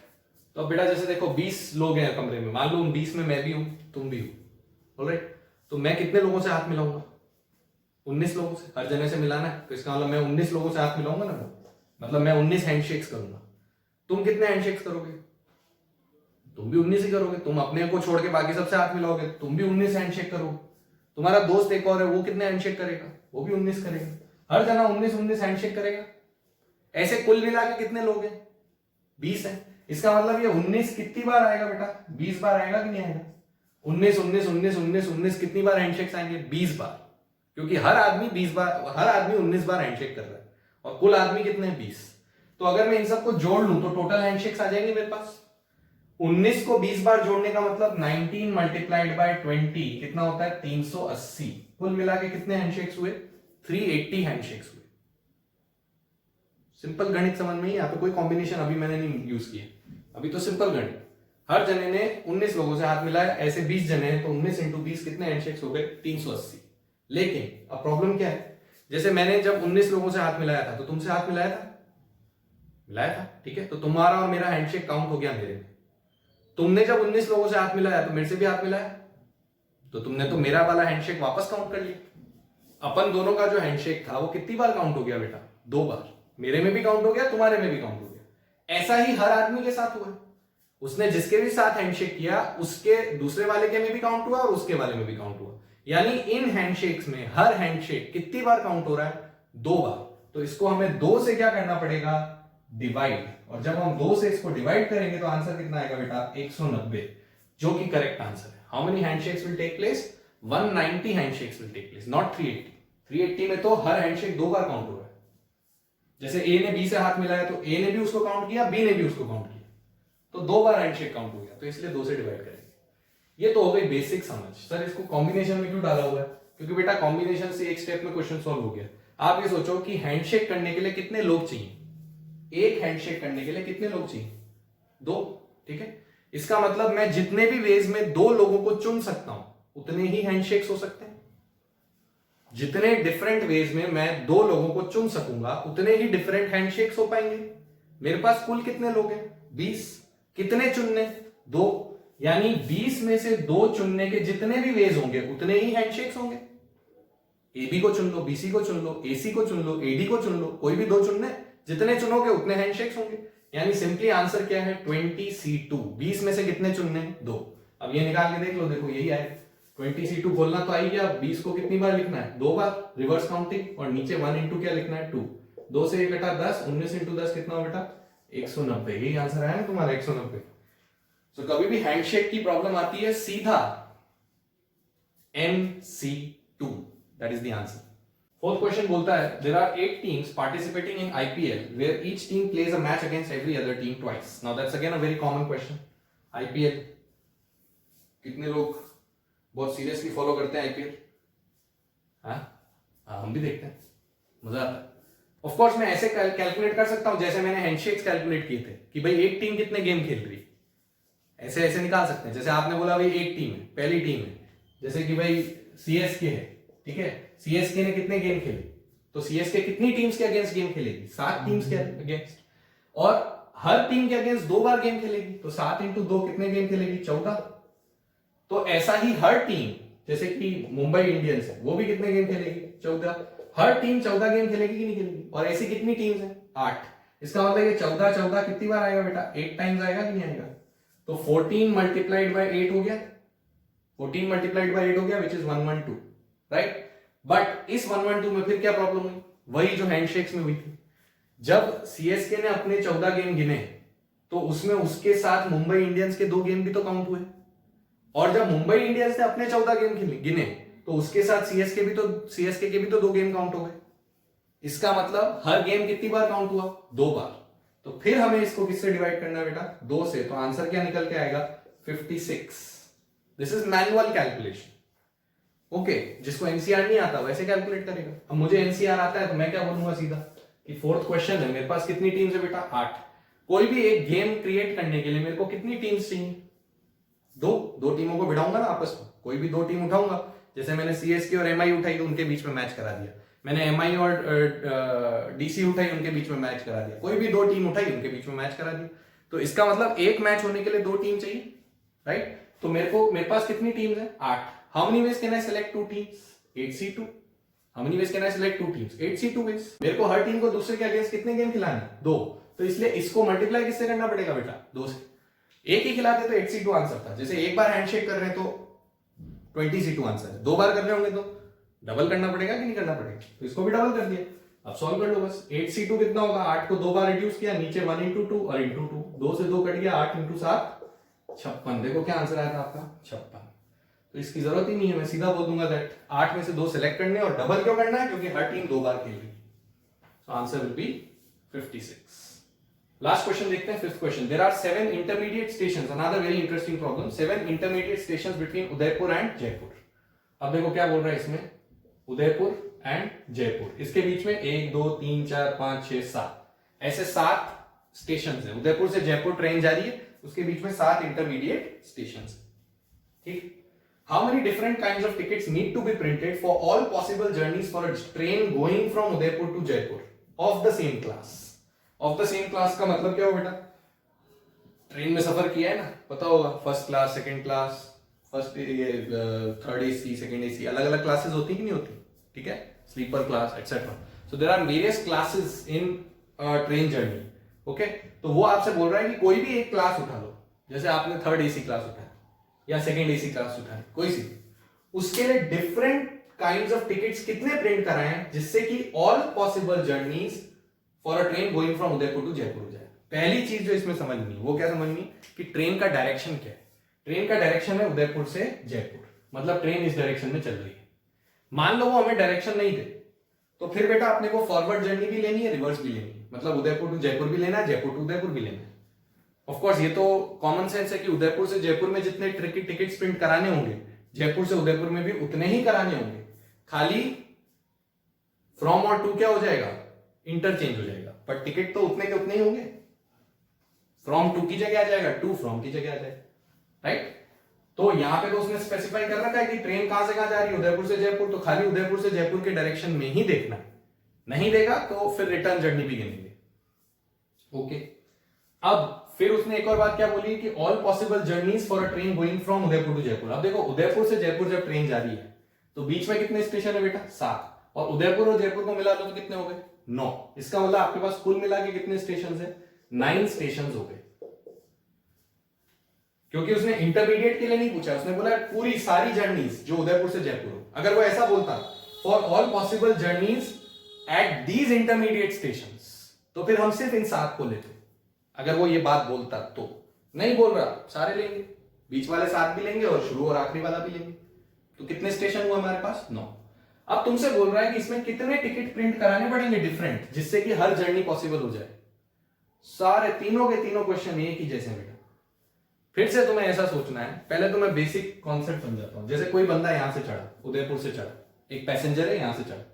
तो अब बेटा जैसे देखो 20 लोग हैं कमरे में, मान लो उन 20 में मैं भी हूं तुम भी हो। ऑलराइट। तो मैं कितने लोगों से हाथ मिलाऊंगा? 19 लोगों से। हर जने से मिलाना है तो इसका मतलब मैं 19 लोगों से हाथ मिलाऊंगा ना। मतलब मैं 19 हैंडशेक्स करूंगा। तुम कितने हैंडशेक्स करोगे? तुम भी 19 ही करोगे। तुम अपने को छोड़ के बाकी सबसे हाथ मिलाओगे, तुम भी 19 हैंडशेक करोगे। तुम्हारा दोस्त एक और है, वो कितने हैंडशेक करेगा? वो भी 19 करेगा। हर जना 19 हैंडशेक करेगा। ऐसे कुल मिला के कितने लोग हैं? 20 है। इसका मतलब ये 19 कितनी बार आएगा बेटा? 20 बार आएगा कि नहीं आएगा? 19 19 19 19 19 कितनी बार हैंडशेक आएंगे? 20 बार, क्योंकि हर आदमी 20 बार, हर आदमी 19 बार हैंडशेक कर रहा है और कुल आदमी कितने हैं? 20। तो अगर मैं इन सबको जोड़ लूं तो टोटल हैंडशेक्स आ जाएंगे मेरे पास। 19 को 20 बार जोड़ने का मतलब 19 मल्टीप्लाइड बाय 20 कितना होता है? 380। कुल मिला के कितने हैंडशेक्स हुए? 380 हैंडशेक्स हुए। सिंपल गणित समझ में ही। यहाँ पे कोई कॉम्बिनेशन अभी मैंने नहीं यूज किया, अभी तो सिंपल गणित। हर जने ने 19 लोगों से हाथ मिलाया, ऐसे 20 जने हैं तो 19 इंटू 20 कितने हैंडशेक्स हो गए? 380। लेकिन अब प्रॉब्लम क्या है? जैसे मैंने जब 19 लोगों से हाथ मिलाया था तो तुमसे हाथ मिलाया था? मिलाया था। ठीक है। तो तुम्हारा और मेरा हैंडशेक काउंट हो गया मेरे में। तुमने जब 19 लोगों से हाथ मिलाया तो मेरे से भी हाथ मिलाया, तो तुमने तो मेरा वाला हैंडशेक वापस काउंट कर लिया। अपन दोनों का जो हैंडशेक था वो कितनी बार काउंट हो गया बेटा? 2 बार। मेरे में भी काउंट हो गया, तुम्हारे में भी काउंट हो गया। ऐसा ही हर आदमी के साथ हुआ। उसने जिसके भी साथ हैंडशेक किया उसके दूसरे वाले के में भी काउंट हुआ और उसके वाले में भी काउंट हुआ। यानी इन हैंडशेक्स में हर हैंडशेक कितनी बार काउंट हो रहा है? 2 बार। तो इसको हमें 2 से क्या करना पड़ेगा? डिवाइड। और जब हम 2 से इसको डिवाइड करेंगे तो आंसर कितना आएगा बेटा? 190, जो कि करेक्ट आंसर है। How many handshakes will take place? 190 handshakes will take place, not 380। 380 में तो हर हैंडशेक 2 बार काउंट हो रहा है। जैसे ए ने बी से हाथ मिलाया तो ए ने भी उसको काउंट किया, बी ने भी उसको काउंट किया, तो 2 बार हैंडशेक काउंट हो गया। तो इसलिए 2 से डिवाइड करेंगे। ये तो हो गई बेसिक समझ। सर इसको कॉम्बिनेशन में क्यों डाला हुआ है? क्योंकि बेटा कॉम्बिनेशन से एक स्टेप में क्वेश्चन सॉल्व हो गया। आप ये सोचो कि हैंडशेक करने के लिए कितने लोग चाहिए? एक हैंडशेक करने के लिए कितने लोग चाहिए? 2। ठीक है। इसका मतलब मैं जितने भी वेज में 2 लोगों को चुन सकता हूं उतने ही हैंडशेक्स हो सकते हैं। जितने डिफरेंट वेज में मैं 2 लोगों को चुन सकूंगा उतने ही डिफरेंट हैंडशेक्स हो पाएंगे। मेरे पास कुल कितने लोग हैं? 20। कितने चुनने? 2। यानी 20 में से 2 चुनने के जितने भी वेज होंगे उतने ही हैंडशेक्स होंगे। AB को चुन लो, BC को चुन लो, AC को चुन लो, AD को चुन लो, कोई भी दो चुनने, जितने चुनोगे उतने हैंडशेक्स होंगे। यानी सिंपली आंसर क्या है 20C2। 20 में से कितने चुनने हैं? 2। अब ये निकाल के देख लो, देखो यही आएगा 20C2 बोलना तो आई गया। 20 को कितनी बार लिखना है? 2 बार, रिवर्स काउंटिंग, और नीचे 1 इंटू क्या लिखना है? 2। 2 से 1 घटा 10, 19 इंटू 10 कितना हो बेटा? 190। यही आंसर आया ना तुम्हारा 190। तो कभी भी हैंडशेक की प्रॉब्लम आती है सीधा MC2, that is the answer. Fourth question बोलता है there are 8 teams participating in IPL where each team plays a match against every other team twice. Now that's again a very common question. IPL कितने लोग बहुत सीरियसली फॉलो करते हैं IPL? हाँ, हम भी देखते हैं, मजा आता है। ऑफ कोर्स मैं ऐसे कैलकुलेट कर सकता हूं जैसे मैंने हैंडशेक्स कैलकुलेट किए थे कि भाई एक टीम कितने गेम खेल रही है, ऐसे ऐसे निकाल सकते हैं। जैसे आपने बोला भाई एक टीम है, पहली टीम है, जैसे कि भाई CSK है, ठीक है, CSK ने कितने गेम खेले, तो CSK कितनी टीम्स के अगेंस्ट गेम खेलेगी? 7 टीम्स के अगेंस्ट, और हर टीम के अगेंस्ट 2 बार गेम खेलेगी, तो 7 इंटू 2 कितने गेम खेलेगी? 14। तो ऐसा ही हर टीम, जैसे कि मुंबई इंडियंस है, वो भी कितने गेम खेलेगी? 14। हर टीम 14 गेम खेलेगी कि नहीं खेलेगी? और ऐसी कितनी टीम्स हैं? 8। इसका मतलब ये 14 14 कितनी बार आएगा बेटा? 8 टाइम्स आएगा कि नहीं आएगा? तो 14 मल्टीप्लाइड बाय 8 हो गया, 14 मल्टीप्लाइड बाय 8 हो गया, विच इज 112, राइट। बट इस 112 में फिर क्या प्रॉब्लम हुई? वही जो हैंडशेक्स में हुई थी। जब CSK ने अपने 14 गेम गिने, तो उसमें उसके साथ मुंबई इंडियंस के 2 गेम भी तो काउंट हुए, और जब मुंबई इंडियंस ने अपने 14 गेम गिने, तो उसके साथ CSK के भी तो 2 गेम काउंट हो गए। इसका मतलब हर गेम कितनी बार काउंट हुआ? 2 बार। तो फिर हमें इसको किससे डिवाइड करना है बेटा? 2 से। तो आंसर क्या निकल के आएगा? 56। This is manual calculation. Okay, जिसको NCR नहीं आता वैसे कैलकुलेट करेगा। अब मुझे NCR आता है तो मैं क्या बोलूंगा सीधा कि फोर्थ क्वेश्चन है, मेरे पास कितनी टीम्स है बेटा? 8। कोई भी एक गेम क्रिएट करने के लिए मेरे को कितनी टीम्स चाहिए? 2 टीमों को भिड़ाऊंगा ना आपस में, कोई भी 2 टीम उठाऊंगा। जैसे मैंने CSK और MI उठाई तो उनके बीच में मैच करा दिया, मैंने MI और DC उठाई, उनके बीच में मैच करा दिया, कोई भी 2 टीम उठाई उनके बीच में मैच करा दिया। तो इसका मतलब एक मैच होने के लिए 2 टीम चाहिए, राइट। तो मेरे पास कितनी टीम्स है? 8। How many ways can I select 2 teams? 8C2। How many ways can I select 2 teams? 8C2 ways. मेरे को हर टीम को दूसरे के अगेंस्ट कितने गेम खिलाने? 2। तो इसलिए इसको मल्टीप्लाई किससे करना पड़ेगा बेटा? 2 से। एक ही खिलाते तो 8C2 आंसर था। जैसे एक बार हैंडशेक कर रहे हैं तो 20C2 आंसर है, 2 बार कर रहे होंगे तो डबल करना पड़ेगा कि नहीं करना पड़ेगा? तो इसको भी डबल कर दिया। अब सॉल्व कर लो बस। 8C2 कितना होगा? 8 को 2 बार रिड्यूस किया, नीचे 1 इंटू 2 और इंटू 2, 2 से 2 कट गया, 8 इंटू 7 56। देखो क्या आंसर आया था आपका? 56। तो इसकी जरूरत ही नहीं है, मैं सीधा बोल दूंगा दैट 8 में से 2 सेलेक्ट करने, और डबल क्यों करना है? क्योंकि हर टीम 2 बार खेल रही है। So answer will be 56। Last question देखते हैं, fifth question. There are 7 intermediate stations, another very interesting problem. 7 intermediate stations between Udaipur and Jaipur. अब देखो क्या बोल रहा है इसमें, उदयपुर एंड जयपुर, इसके बीच में 1 2 3 4 5 6 7 ऐसे 7 स्टेशंस हैं। उदयपुर से जयपुर ट्रेन जा रही है, उसके बीच में 7 इंटरमीडिएट स्टेशंस, ठीक। How many different kinds of tickets need to be printed for all possible journeys for a train going from Udaipur to Jaipur of the same class? Of the same class का मतलब क्या हो बेटा? ट्रेन में सफर किया है ना, पता होगा, first class, second class, third AC, second AC, अलग अलग क्लासेस होती कि नहीं होती, ठीक है, sleeper class etcetera. So there are various classes in train journey, okay. तो वो आपसे बोल रहा है कि कोई भी एक क्लास उठा लो, जैसे आपने थर्ड AC क्लास उठाया या सेकंड AC क्लास उठाए, कोई सी, उसके लिए डिफरेंट काइंड्स ऑफ टिकट्स कितने प्रिंट कराएं जिससे कि all possible journeys for a train going from Udaipur to Jaipur हो जाए। पहली चीज जो इसमें समझनी है वो क्या समझनी कि ट्रेन का डायरेक्शन क्या है। ट्रेन का डायरेक्शन है उदयपुर से जयपुर, मतलब ट्रेन इस डायरेक्शन में चल रही है। मान लो वो हमें डायरेक्शन नहीं दे, तो फिर बेटा अपने को फॉरवर्ड जर्नी भी लेनी है, रिवर्स भी लेनी है, मतलब उदयपुर टू जयपुर भी लेना है, जयपुर टू उदयपुर भी लेना है। ऑफ कोर्स ये तो कॉमन सेंस है कि उदयपुर से जयपुर में जितने टिकट्स प्रिंट कराने होंगे, जयपुर से उदयपुर में भी उतने ही कराने होंगे, खाली फ्रॉम और टू क्या हो जाएगा, इंटरचेंज हो जाएगा, पर टिकट तो उतने के उतने ही होंगे। फ्रॉम टू की जगह आ जाएगा, टू फ्रॉम की जगह आ जाएगा, राइट। तो यहां पे तो उसने स्पेसिफाई कर रखा है कि ट्रेन कहां से कहां जा रही है, उदयपुर से जयपुर, तो खाली उदयपुर से जयपुर के डायरेक्शन में ही देखना है, नहीं देगा तो फिर रिटर्न जर्नी भी गिनेंगे, ओके। अब फिर उसने एक और बात क्या बोली कि all possible journeys for a train going from Udaipur to Jaipur. अब देखो उदयपुर से जयपुर जब ट्रेन जा रही है तो बीच में कितने स्टेशन है बेटा? 7। और उदयपुर और जयपुर को मिला लो तो कितने हो गए? 9। इसका मतलब आपके पास कुल मिला के कितने स्टेशन है? 9 स्टेशन हो गए। क्योंकि उसने इंटरमीडिएट के लिए नहीं पूछा, उसने बोला पूरी सारी जर्नीज जो उदयपुर से जयपुर हो। अगर वो ऐसा बोलता for all possible journeys at these intermediate stations, तो फिर हम सिर्फ इन 7 को लेते। अगर वो ये बात बोलता तो नहीं बोल रहा, सारे लेंगे, बीच वाले 7 भी लेंगे और शुरू और आखिरी वाला भी लेंगे। तो कितने स्टेशन हुआ हमारे पास? 9। अब तुमसे बोल रहा है कि इसमें कितने टिकट प्रिंट कराने पड़ेंगे डिफरेंट, जिससे कि हर जर्नी पॉसिबल हो जाए। सारे तीनों के तीनों क्वेश्चन एक ही जैसे बेटा। फिर से तुम्हें ऐसा सोचना है, पहले तो मैं बेसिक कॉन्सेप्ट समझाता हूं। जैसे कोई बंदा यहां से चढ़ा, उदयपुर से चढ़ा, एक पैसेंजर है यहां से चढ़ा,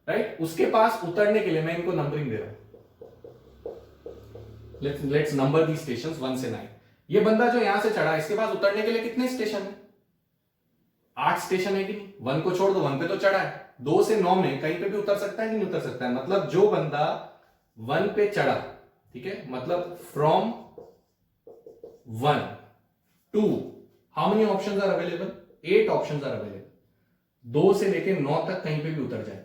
राइट? उसके पास उतरने के लिए मैं इनको नंबरिंग दे रहा हूं। लेट्स नंबर दी स्टेशंस 1 से 9। ये बंदा जो यहां से चढ़ा, इसके पास उतरने के लिए कितने स्टेशन है? 8 स्टेशन है कि नहीं? 1 को छोड़ दो, 1 पे तो चढ़ा है। 2 से 9 में कहीं पे भी उतर सकता है कि नहीं उतर सकता है? मतलब जो बंदा 1 पे चढ़ा, ठीक है, मतलब from 1 to how many options are available? 8 options are available. 2 से लेके 9 तक कहीं पे भी उतर जाए,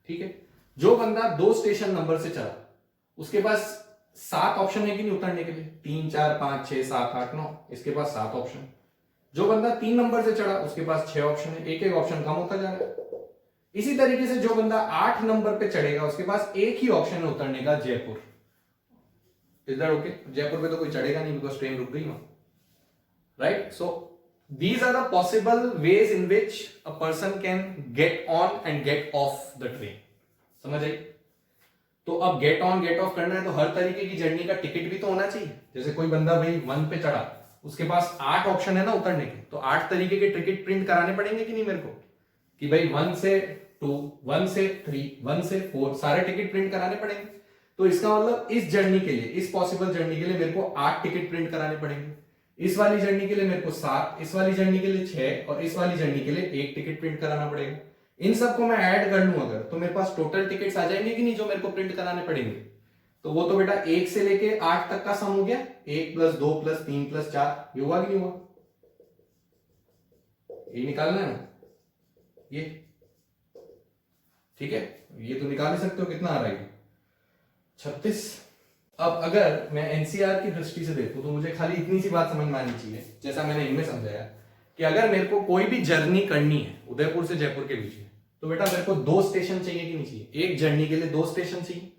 ठीक है। जो बंदा 2 स्टेशन नंबर से चढ़ा, उसके पास 7 ऑप्शन है कि नहीं उतरने के लिए? 3, 4, 5, 6, 7, 8, 9, इसके पास 7 ऑप्शन। जो बंदा 3 नंबर से चढ़ा, उसके पास 6 ऑप्शन है, एक एक ऑप्शन कम होता जा रहा है। इसी तरीके से जो बंदा 8 नंबर पे चढ़ेगा, उसके पास एक ही ऑप्शन है उतरने का, जयपुर। इधर ओके, जयपुर पे तो कोई चढ़ेगा नहीं बिकॉज ट्रेन रुक गई वहां, right? So these are the possible ways in which a person can get on and get off the train. समझ आई? तो अब गेट ऑन गेट ऑफ करना है तो हर तरीके की जर्नी का टिकट भी तो होना चाहिए। जैसे कोई बंदा भाई 1 पे चढ़ा, उसके पास 8 ऑप्शन है ना उतरने के, तो 8 तरीके के टिकट प्रिंट कराने पड़ेंगे कि नहीं मेरे को? कि भाई 1 से 2, 1 से 3, 1 से 4 सारे टिकट प्रिंट कराने पड़ेंगे। तो इसका मतलब इस जर्नी के लिए, इस पॉसिबल जर्नी के लिए मेरे को 8 टिकट प्रिंट कराने पड़ेंगे। इस वाली जर्नी के लिए मेरे को 7, इस वाली जर्नी के लिए 6 और इस वाली जर्नी के लिए 1 टिकट प्रिंट कराना पड़ेगा। इन सबको मैं ऐड कर लूं अगर, तो मेरे पास टोटल टिकट्स आ जाएंगे कि नहीं जो मेरे को प्रिंट कराने पड़ेंगे? तो वो तो बेटा 1 से लेके 8 तक का सम हो गया। 1 + 2 + 3 + 4, ये हुआ कि नहीं हुआ? ये निकालना है ना, ये ठीक है, ये तो निकाल ही सकते हो। कितना आ रहा है? 36। अब अगर मैं एनसीआर की दृष्टि से देखूं तो मुझे खाली इतनी सी बात समझ में आनी चाहिए, जैसा मैंने इनमें समझाया, कि अगर मेरे को कोई भी जर्नी करनी है उदयपुर से जयपुर के बीच में, तो बेटा मेरे को 2 स्टेशन चाहिए कि नहीं चाहिए? एक जर्नी के लिए 2 स्टेशन चाहिए,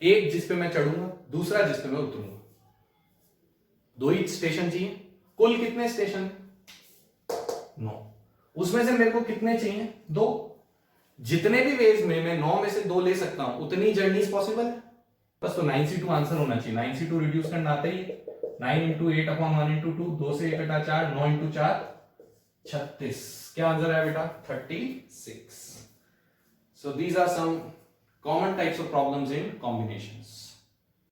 एक जिस पे मैं चढ़ूंगा, दूसरा जिस पे मैं उतरूंगा। 2 ही स्टेशन चाहिए। कुल कितने स्टेशन? 9। उसमें से मेरे को कितने चाहिए? 2। जितने भी वेज में मैं 9 में से 2 ले सकता हूं, उतनी जर्नीज पॉसिबल है। बस तो 9c2 आंसर होना चाहिए। 9c2 रिड्यूस करना आता ही, 9 × 8 / 1 × 2, 2 से 1 = 4, 9 × 4 36। क्या आंसर है बेटा? 36। So these are some common types of problems in combinations.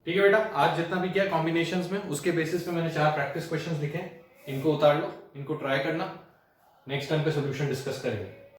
ठीक है बेटा, आज जितना भी किया कॉम्बिनेशंस में, उसके बेसिस पे मैंने 4 प्रैक्टिस क्वेश्चंस लिखे, इनको उतार लो, इनको ट्राई करना, नेक्स्ट टाइम पे सॉल्यूशन डिस्कस करेंगे।